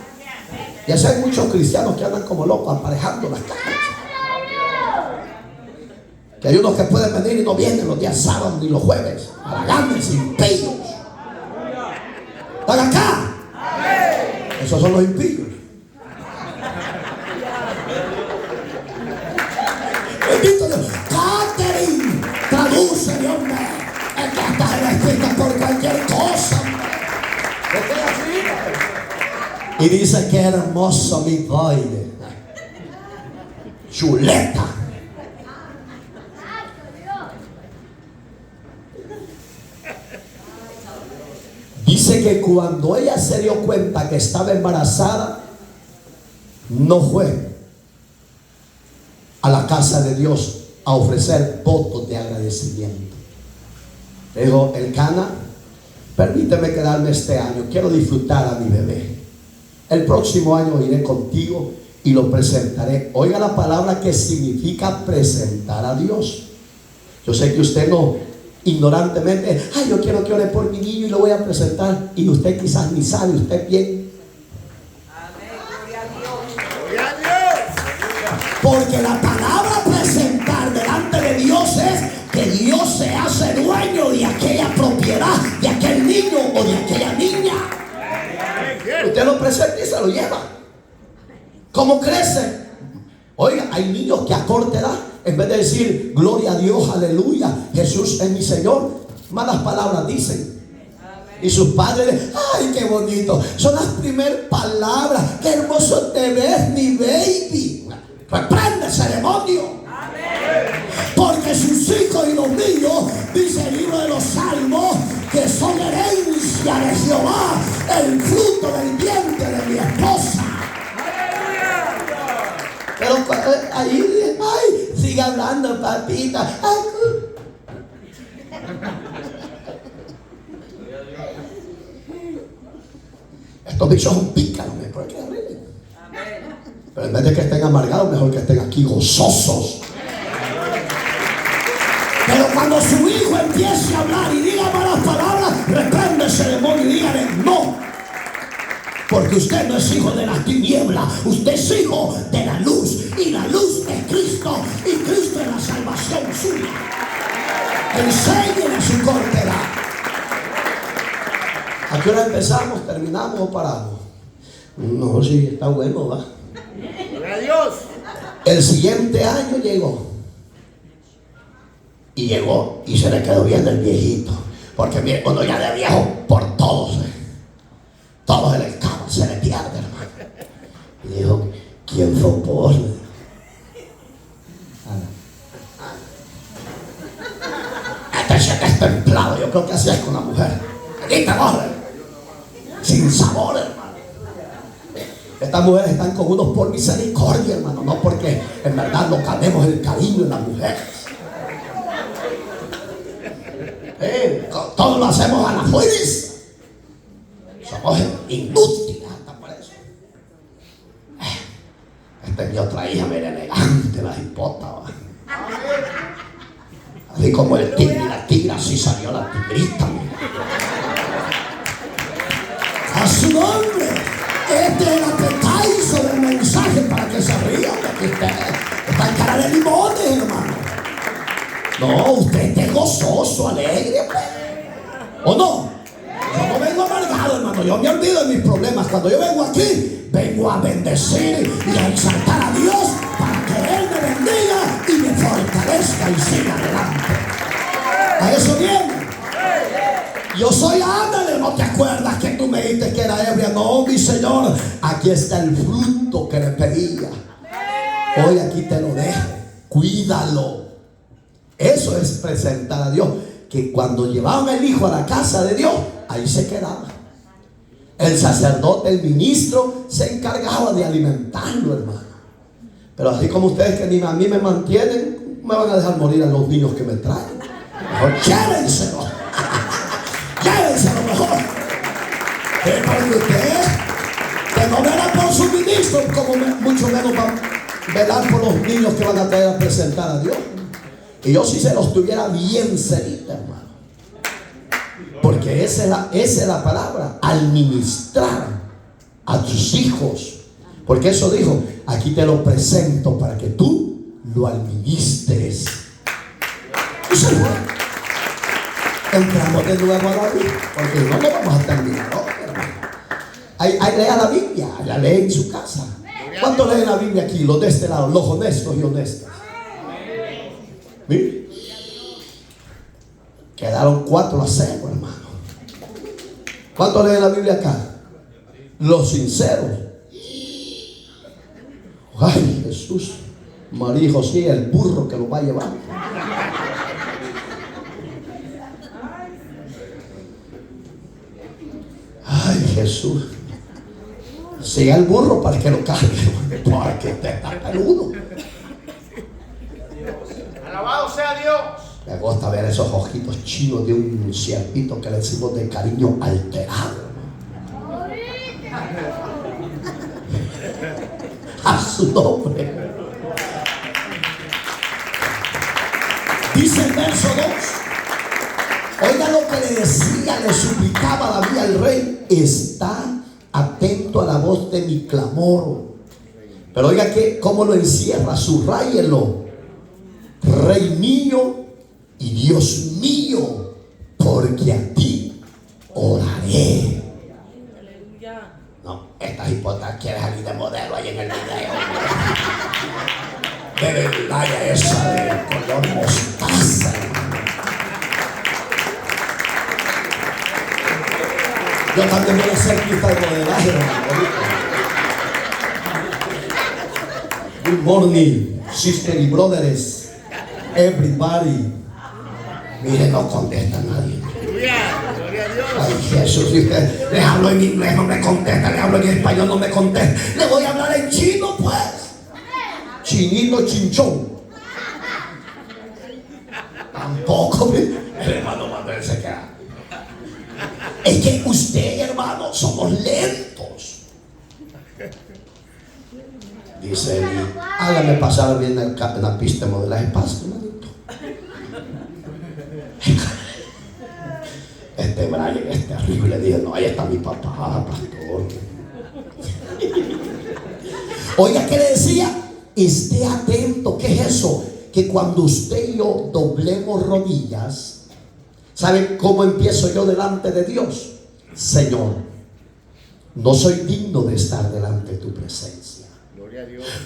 Y así hay muchos cristianos que andan como locos aparejando las calles. Que hay unos que pueden venir y no vienen los días sábados ni los jueves. Halagantes, impíos. ¿Están acá? Esos son los impíos. Bendito Dios. Catherine, traduce, Dios mío. Es que estás escrita por cualquier cosa. Estoy así. Y dice que hermoso mi baile. Chuleta. Dice que cuando ella se dio cuenta que estaba embarazada, no fue a la casa de Dios a ofrecer votos de agradecimiento. Dijo: Elcana, permíteme quedarme este año, quiero disfrutar a mi bebé. El próximo año iré contigo y lo presentaré. Oiga la palabra que significa presentar a Dios. Yo sé que usted no, ignorantemente, yo quiero que ore por mi niño y lo voy a presentar. Y usted quizás ni sabe, usted bien. Amén, gloria a Dios. Gloria a Dios. Porque la palabra presentar delante de Dios es que Dios se hace dueño de aquella propiedad, de aquel niño o de aquella niña. Usted lo presenta y se lo lleva. ¿Cómo crece? Oiga, hay niños que a corta edad, en vez de decir gloria a Dios, aleluya, Jesús es mi Señor, malas palabras dicen. Y sus padres, ay, qué bonito, son las primeras palabras. Qué hermoso te ves, mi baby. Reprende ese demonio. Porque sus hijos y los niños, dice el libro de los Salmos, que son herencia de Jehová, el fruto del vientre de mi esposa. Pero ahí, ay, sigue hablando, papita. Estos bichos son pícaros, mejor que arreglen. Pero en vez de que estén amargados, mejor que estén aquí gozosos. Pero cuando su hijo empiece a hablar y diga malas palabras, reprende ese demonio y dígale no. Porque usted no es hijo de la tiniebla, usted es hijo de la luz. Y la luz es Cristo, y Cristo es la salvación suya. Enséñele a su corta edad. ¿A qué hora empezamos? ¿Terminamos o paramos? No, sí, está bueno, ¿va? Gloria a Dios. El siguiente año llegó. Y llegó y se le quedó viendo el viejito. Porque mire, uno ya de viejo por todos, todos en el carro se le pierde, hermano. Y dijo, ¿quién sos vos? Este se es templado, yo creo que así es con la mujer. Aquí te corre. Sin sabor, hermano. Estas mujeres están con unos por misericordia, hermano, no porque en verdad no cabemos el cariño en las mujeres. Todos lo hacemos a la fuerza. Somos inútiles hasta por eso. Esta es mi otra hija, mira, elegante, la hipota. Así como el tigre y la tigra, así salió la tigrita. A su nombre. Este es el appetizer del mensaje para que se rían de que usted está en cara de limones, hermano. No, usted esté gozoso, alegre, pues. ¿O no? Yo no vengo amargado, hermano. Yo me olvido de mis problemas. Cuando yo vengo aquí, vengo a bendecir y a exaltar a Dios para que Él me bendiga y me fortalezca y siga adelante. A eso viene. Yo soy ándale, ¿no te acuerdas que tú me dijiste que era ebria? No, mi Señor, aquí está el fruto que le pedía. Hoy aquí te lo dejo, cuídalo. Eso es presentar a Dios. Que cuando llevaban el hijo a la casa de Dios, ahí se quedaba. El sacerdote, el ministro, se encargaba de alimentarlo, hermano. Pero así como ustedes que ni a mí me mantienen, me van a dejar morir a los niños que me traen. Mejor llévenselo. Llévenselo mejor. Para que usted, que no vela por su ministro, como mucho menos va a velar por los niños que van a traer a presentar a Dios. Y yo si se los tuviera bien cerita, hermano. Porque esa es la palabra, administrar a tus hijos. Porque eso dijo, aquí te lo presento para que tú lo administres. Y se fue. Entramos de nuevo a la Biblia, porque no lo vamos a terminar, ¿no, hermano? Ahí lea la Biblia, la lee en su casa. ¿Cuántos leen la Biblia aquí? Los de este lado, los honestos y honestas. Mire, quedaron 4-0, hermano. ¿Cuántos leen la Biblia acá? Los sinceros. Ay, Jesús, María y José, el burro que lo va a llevar. Ay, Jesús, siga el burro para que lo cargue, porque usted está peludo. Alabado sea Dios. Me gusta ver esos ojitos chinos de un ciervito que le decimos de cariño alterado. A su nombre. Dice el verso 2. Oiga lo que le decía, le suplicaba David al rey: está atento a la voz de mi clamor. Pero oiga que cómo lo encierra, subrayelo. Rey mío y Dios mío, porque a ti oraré. No, esta hipota quiere salir de modelo ahí en el video. De verdad, esa de color mostaza. Yo también voy a ser pista de modelaje, hermano. Good morning, sisters y brothers. Everybody. Mire, no contesta a nadie. Gloria a Dios. Ay, Jesús, le hablo en inglés, no me contesta. Le hablo en español, no me contesta. Le voy a hablar en chino, pues. Chinito chinchón. Tampoco, el hermano Manuel se queda. Es que usted, hermano, somos lentos. Dice él, hágame pasar bien en la pista de modelaje. Pasa, hermanito. Este Brian es terrible. Dije, no, ahí está mi papá, pastor. Oiga, ¿qué le decía? Esté atento. ¿Qué es eso? Que cuando usted y yo doblemos rodillas, ¿saben cómo empiezo yo delante de Dios? Señor, no soy digno de estar delante de tu presencia.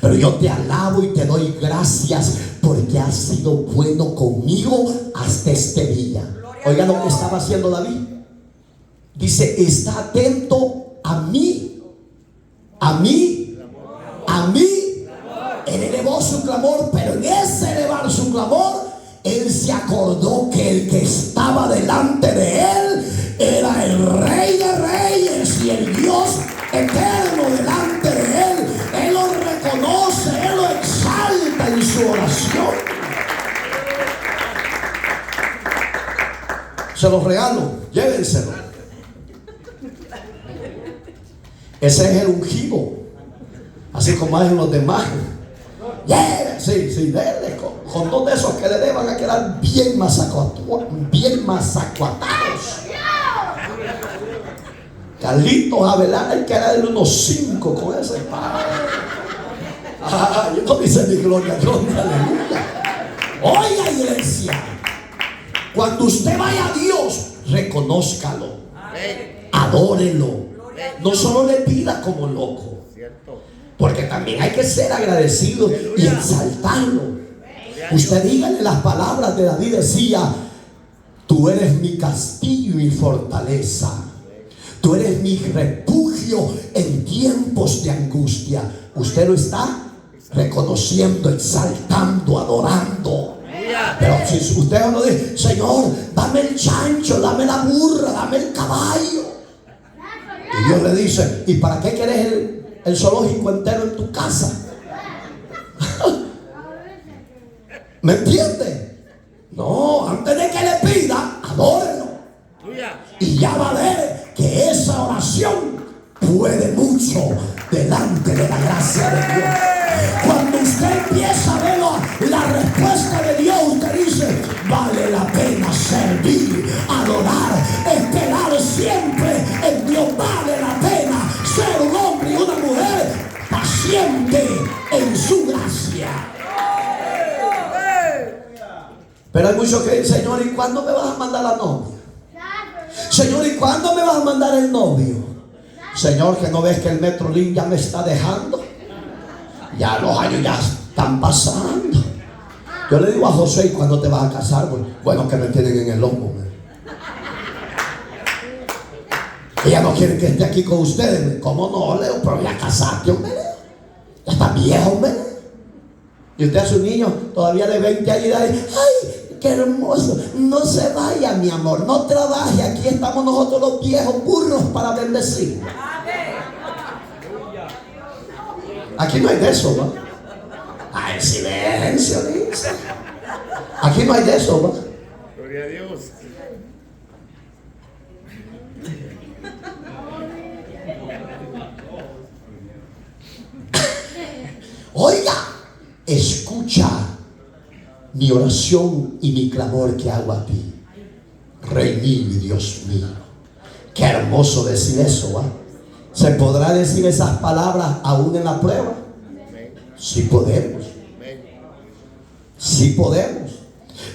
Pero yo te alabo y te doy gracias porque has sido bueno conmigo hasta este día. Oiga lo que estaba haciendo David. Dice, está atento a mí. A mí. A mí. Él elevó su clamor, pero en ese elevar su clamor, él se acordó que el que estaba delante de él era el Rey de Reyes y el Dios eterno delante de él. Él lo reconoce, él lo exalta en su oración. Se los regalo, llévenselo. Ese es el ungido, así como hay en los demás. Sí, dele con dos de esos que le van a quedar bien masacuatados. Carlitos Avelar, hay que darle unos 5 con ese padre. Yo no dice mi gloria, aleluya. Oiga, iglesia, cuando usted vaya a Dios, reconózcalo, adórelo, no solo le pida como loco. Porque también hay que ser agradecido y exaltarlo. Usted dígale las palabras de David, decía: tú eres mi castillo y fortaleza. Tú eres mi refugio en tiempos de angustia. Usted lo está reconociendo, exaltando, adorando. Pero si usted no dice: Señor, dame el chancho, dame la burra, dame el caballo. Y Dios le dice: ¿y para qué querés el zoológico entero en tu casa? ¿Me entiende? No, antes de que le pida, adórelo. Y ya va a ver que esa oración puede mucho delante de la gracia de Dios. Cuando usted empieza a ver la respuesta de Dios, usted dice: vale la pena servir, adorar, esperar siempre en Dios. Vale la pena ser un hombre y una mujer paciente en su gracia. Pero hay muchos que dicen: Señor, ¿y cuándo me vas a mandar la novia? Señor, ¿y cuándo me vas a mandar el novio? Señor, ¿que no ves que el Metrolink ya me está dejando? Ya los años ya están pasando. Yo le digo a José: ¿y cuándo te vas a casar? Bueno, que me tienen en el lomo. Ella no quiere que esté aquí con ustedes. ¿Cómo no, Leo? Pero ya casaste, hombre. Ya está viejo, hombre. Y usted a su niño todavía de 20 años y dice: ay, qué hermoso. No se vaya, mi amor, no trabaje. Aquí estamos nosotros los viejos burros para bendecir. Aquí no hay de eso, ¿no? Ay, silencio, dice. Aquí no hay de eso, ¿no? Gloria a Dios. Oiga, escucha mi oración y mi clamor que hago a ti, Rey mío y Dios mío. Qué hermoso decir eso, ¿va? ¿Se podrá decir esas palabras aún en la prueba? Sí podemos. Sí podemos.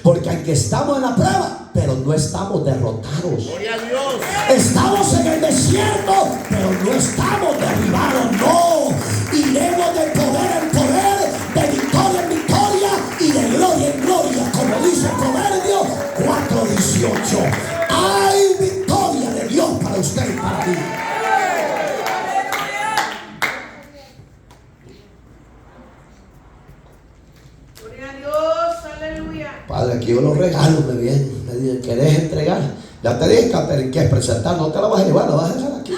Porque aunque estamos en la prueba, pero no estamos derrotados. Gloria a Dios. Estamos en el desierto, pero no estamos derribados. No. Iremos de poder en poder, de victoria en victoria y de gloria en gloria, como dice Proverbios 4:18. Hay victoria de Dios para usted y para mí. Padre, aquí yo los regalo, me viene. ¿Querés entregar? Ya te dije, Catherine, que es presentar, no te la vas a llevar, la vas a dejar aquí.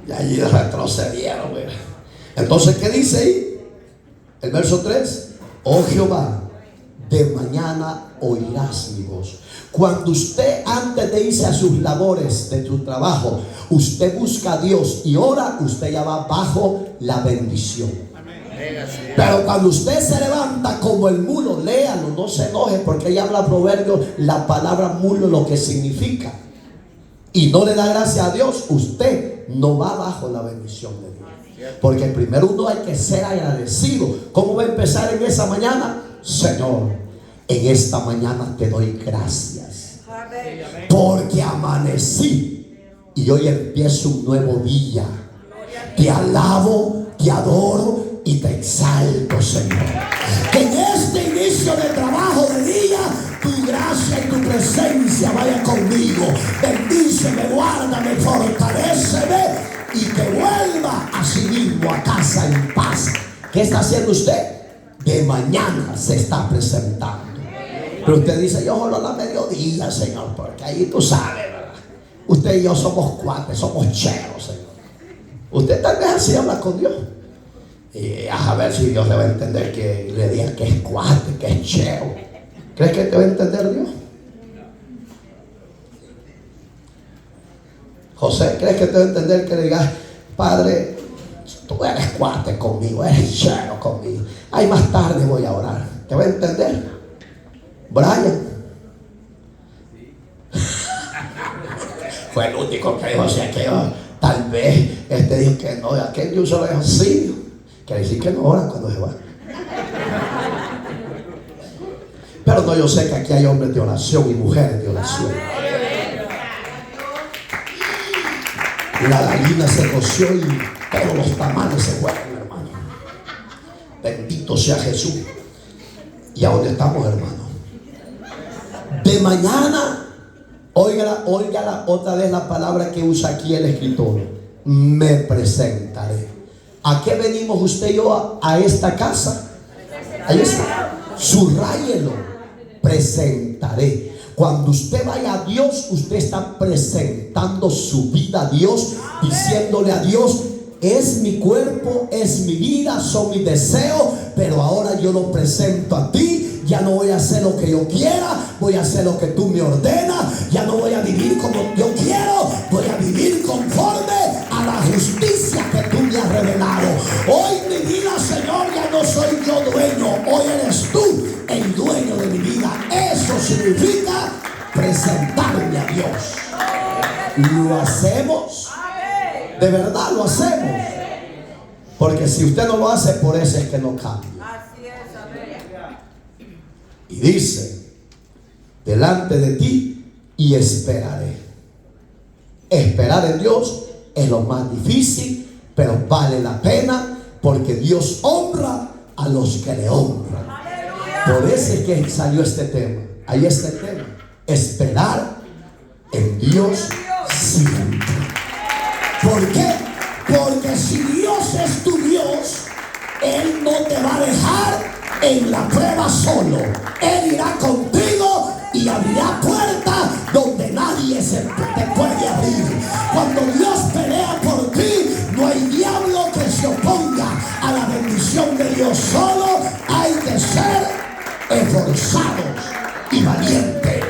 Y allí retrocedieron, mira. Entonces, ¿qué dice ahí? El verso 3: oh Jehová, de mañana oirás mi voz. Cuando usted, antes de irse a sus labores de su trabajo, usted busca a Dios y ora, usted ya va bajo la bendición. Pero cuando usted se levanta como el mulo, léalo, no se enoje, porque ella habla Proverbios, la palabra mulo, lo que significa, y no le da gracias a Dios, usted no va bajo la bendición de Dios. Porque primero uno hay que ser agradecido. ¿Cómo va a empezar en esa mañana? Señor, en esta mañana te doy gracias porque amanecí y hoy empieza un nuevo día. Te alabo, te adoro y te exalto, Señor. Que en este inicio de trabajo de día, tu gracia y tu presencia vaya conmigo. Bendíceme, guárdame, fortaléceme y que vuelva a sí mismo a casa en paz. ¿Qué está haciendo usted? De mañana se está presentando. Pero usted dice, yo solo a la mediodía, Señor, porque ahí tú sabes, ¿verdad? Usted y yo somos cuates, somos cheros, Señor. Usted tal vez así habla con Dios. Y a ver si Dios le va a entender que le diga que es cuate, que es chero. ¿Crees que te va a entender Dios? José, ¿crees que te va a entender que le digas, Padre, tú eres cuate conmigo, eres chero conmigo? Ay, más tarde voy a orar. ¿Te va a entender? Brian. Fue el único que dijo, o sea, que yo, tal vez dijo que no, y aquel yo solo dijo sí. Quiere decir que no oran cuando se va. Pero no, yo sé que aquí hay hombres de oración y mujeres de oración. La gallina se coció y todos los tamales se fueron, hermano. Bendito sea Jesús. ¿Y a dónde estamos, hermano? De mañana, óigala otra vez la palabra que usa aquí el escritor. Me presentaré. ¿A qué venimos usted y yo a esta casa? Ahí está. Subrayelo. Presentaré. Cuando usted vaya a Dios, usted está presentando su vida a Dios, diciéndole a Dios, es mi cuerpo, es mi vida, son mis deseos, pero ahora yo lo presento a ti. Ya no voy a hacer lo que yo quiera, voy a hacer lo que tú me ordenas. Ya no voy a vivir como yo quiero, voy a vivir conforme a la justicia que tú me has revelado. Hoy mi vida, Señor, ya no soy yo dueño, hoy eres tú el dueño de mi vida. Eso significa presentarme a Dios. ¿Lo hacemos? ¿De verdad lo hacemos? Porque si usted no lo hace, por eso es que no cambia. Y dice, delante de ti y esperaré. Esperar en Dios es lo más difícil, pero vale la pena, porque Dios honra a los que le honran. Por eso es que salió este tema. Ahí está el tema. Esperar en Dios siempre. ¿Por qué? Porque si Dios es tu Dios, Él no te va a dejar en la prueba solo. Él irá contigo y abrirá puertas donde nadie te puede abrir. Cuando Dios pelea por ti, no hay diablo que se oponga a la bendición de Dios. Solo hay que ser esforzados y valientes.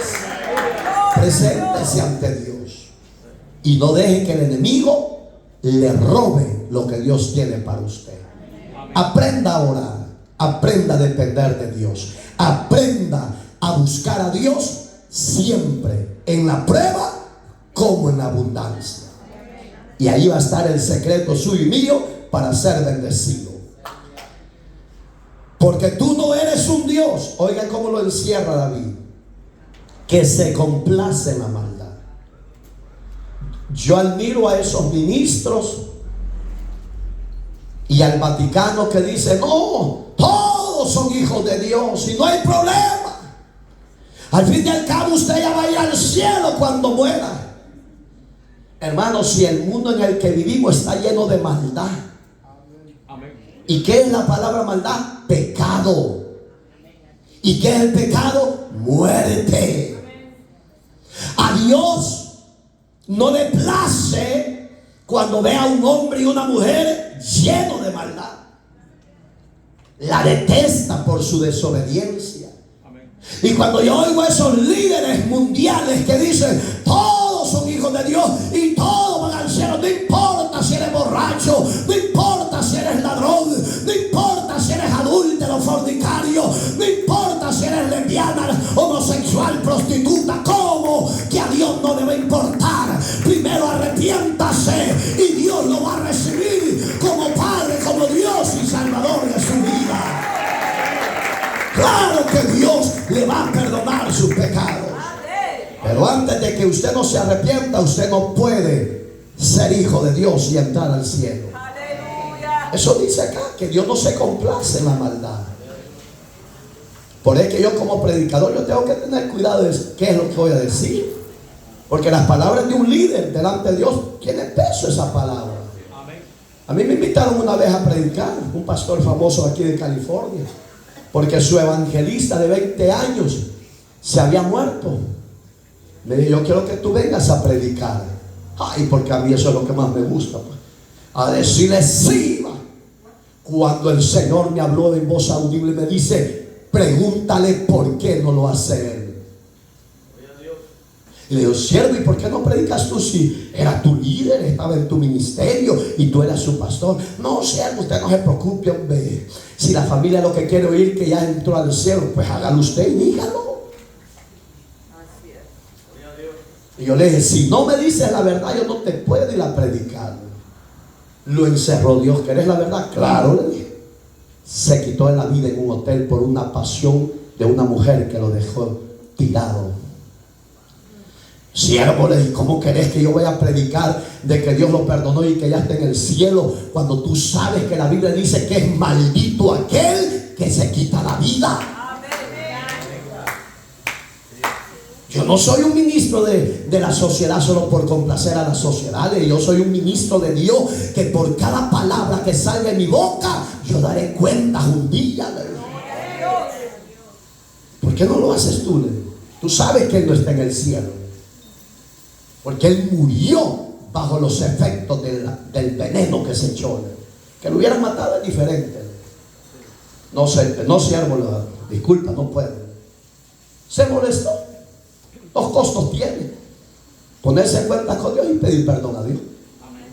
Preséntese ante Dios y no deje que el enemigo le robe lo que Dios tiene para usted. Aprenda a orar. Aprenda a depender de Dios. Aprenda a buscar a Dios siempre, en la prueba como en la abundancia. Y ahí va a estar el secreto suyo y mío para ser bendecido. Porque tú no eres un Dios, oiga cómo lo encierra David, que se complace en la maldad. Yo admiro a esos ministros y al Vaticano que dice, no, todos son hijos de Dios y no hay problema. Al fin y al cabo usted ya va a ir al cielo cuando muera. Hermanos, si el mundo en el que vivimos está lleno de maldad. ¿Y qué es la palabra maldad? Pecado. ¿Y qué es el pecado? Muerte. A Dios no le place cuando ve a un hombre y una mujer lleno de maldad. La detesta por su desobediencia. Y cuando yo oigo a esos líderes mundiales que dicen todos son hijos de Dios y todos van al cielo, no importa si eres borracho, no importa si eres ladrón, no importa si eres adúltero, fornicario, no importa si eres lesbiana, homosexual, prostituta, ¿cómo que a Dios no le va a importar? Primero arrepiéntase y Dios lo va a recibir como Padre, como Dios y Salvador de su vida. Claro que Dios le va a perdonar sus pecados. Pero antes de que usted no se arrepienta, usted no puede ser hijo de Dios y entrar al cielo. Eso dice acá, que Dios no se complace en la maldad. Por eso que yo como predicador, yo tengo que tener cuidado de qué es lo que voy a decir. Porque las palabras de un líder delante de Dios, tiene peso esa palabra. A mí me invitaron una vez a predicar, un pastor famoso aquí de California, porque su evangelista de 20 años se había muerto. Me dijo, yo quiero que tú vengas a predicar. Ay, porque a mí eso es lo que más me gusta, pues. A decirle sí. Cuando el Señor me habló en voz audible, me dice, pregúntale por qué no lo hace él. Y le digo, siervo, ¿y por qué no predicas tú si era tu líder, estaba en tu ministerio y tú eras su pastor? No, siervo, usted no se preocupe, hombre. Si la familia lo que quiere oír que ya entró al cielo, pues hágalo usted y dígalo. Y yo le dije, si no me dices la verdad, yo no te puedo ir a predicar. Lo encerró Dios. ¿Querés la verdad? Claro, le dije. Se quitó de la vida en un hotel por una pasión de una mujer que lo dejó tirado. Siervo, le dije, ¿cómo querés que yo vaya a predicar de que Dios lo perdonó y que ya está en el cielo, cuando tú sabes que la Biblia dice que es maldito aquel que se quita la vida? Yo no soy un ministro de la sociedad solo por complacer a la sociedad. Yo soy un ministro de Dios, que por cada palabra que salga de mi boca, yo daré cuentas un día. ¿Por qué no lo haces tú? Tú sabes que Él no está en el cielo, porque Él murió bajo los efectos del veneno que se echó. Que lo hubieran matado es diferente. No sé, no siervo, disculpa, no puedo. Se molestó. Dos costos tiene: ponerse en cuenta con Dios y pedir perdón a Dios.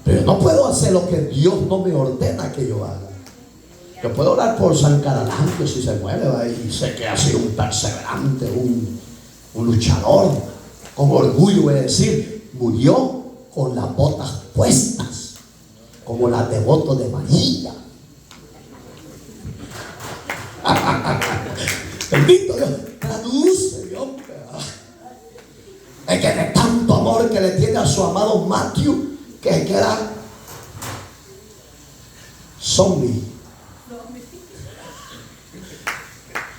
Pero yo no puedo hacer lo que Dios no me ordena que yo haga. Yo puedo orar por San Caralampio si se muere, y sé que ha sido un perseverante, un luchador. Con orgullo voy a decir, murió con las botas puestas, como las devotos de María. Bendito Dios. Traduce, Dios. Es que de tanto amor que le tiene a su amado Matthew, que queda zombie.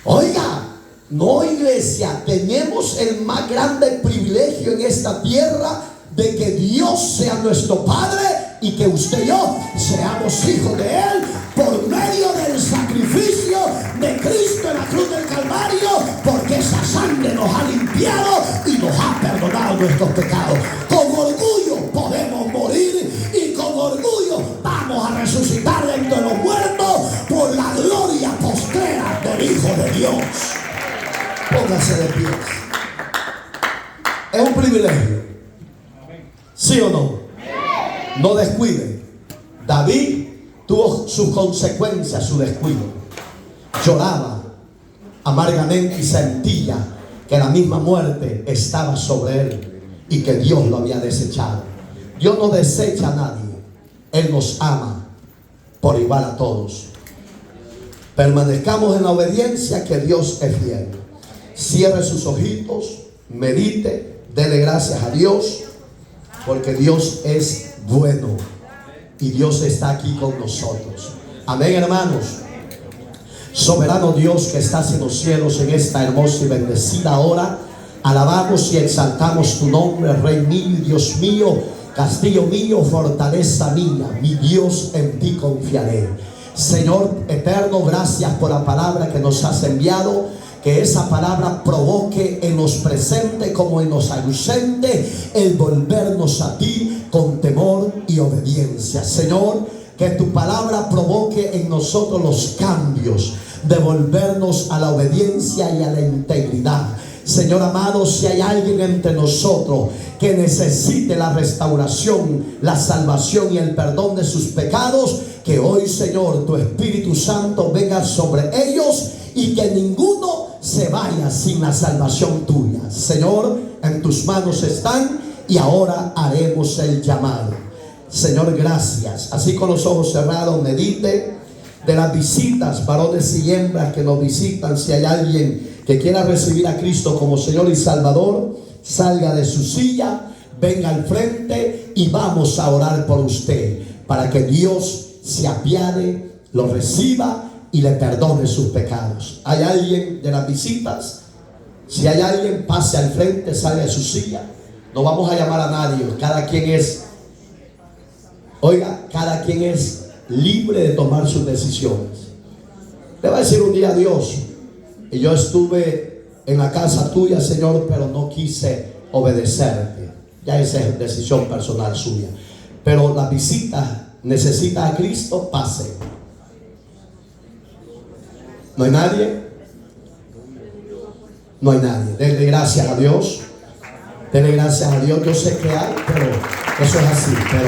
Oiga, no, iglesia, tenemos el más grande privilegio en esta tierra de que Dios sea nuestro Padre y que usted y yo seamos hijos de Él por medio del sacrificio de Cristo en la cruz del Calvario, porque esa sangre nos ha limpiado y nos ha perdonado nuestros pecados. Con orgullo podemos morir y con orgullo vamos a resucitar de entre los muertos por la gloria postrera del Hijo de Dios. Póngase de pie. Es un privilegio. ¿Sí o no? No descuide. David tuvo sus consecuencias, su descuido. Lloraba amargamente y sentía que la misma muerte estaba sobre él y que Dios lo había desechado. Dios no desecha a nadie. Él nos ama por igual a todos. Permanezcamos en la obediencia, que Dios es fiel. Cierre sus ojitos, medite, dele gracias a Dios, porque Dios es bueno y Dios está aquí con nosotros. Amén, hermanos. Soberano Dios que estás en los cielos, en esta hermosa y bendecida hora, alabamos y exaltamos tu nombre, Rey mío y Dios mío, castillo mío, fortaleza mía, mi Dios, en ti confiaré. Señor eterno, gracias por la palabra que nos has enviado. Que esa palabra provoque en los presentes como en los ausentes el volvernos a ti con temor y obediencia. Señor, que tu palabra provoque en nosotros los cambios de volvernos a la obediencia y a la integridad. Señor amado, si hay alguien entre nosotros que necesite la restauración, la salvación y el perdón de sus pecados, que hoy, Señor, tu Espíritu Santo venga sobre ellos y que ninguno se vaya sin la salvación tuya. Señor, en tus manos están y ahora haremos el llamado. Señor, gracias. Así con los ojos cerrados, medite de las visitas, varones y hembras que nos visitan. Si hay alguien que quiera recibir a Cristo como Señor y Salvador, salga de su silla, venga al frente y vamos a orar por usted para que Dios se apiade, lo reciba y le perdone sus pecados. ¿Hay alguien de las visitas? Si hay alguien, pase al frente, salga de su silla. No vamos a llamar a nadie. Cada quien es libre de tomar sus decisiones. Le va a decir un día a Dios: y yo estuve en la casa tuya, Señor, pero no quise obedecerte. Ya esa es decisión personal suya. Pero la visita necesita a Cristo, pase. ¿No hay nadie? No hay nadie. Denle gracias a Dios. Denle gracias a Dios. Yo sé que hay, pero eso es así. Pero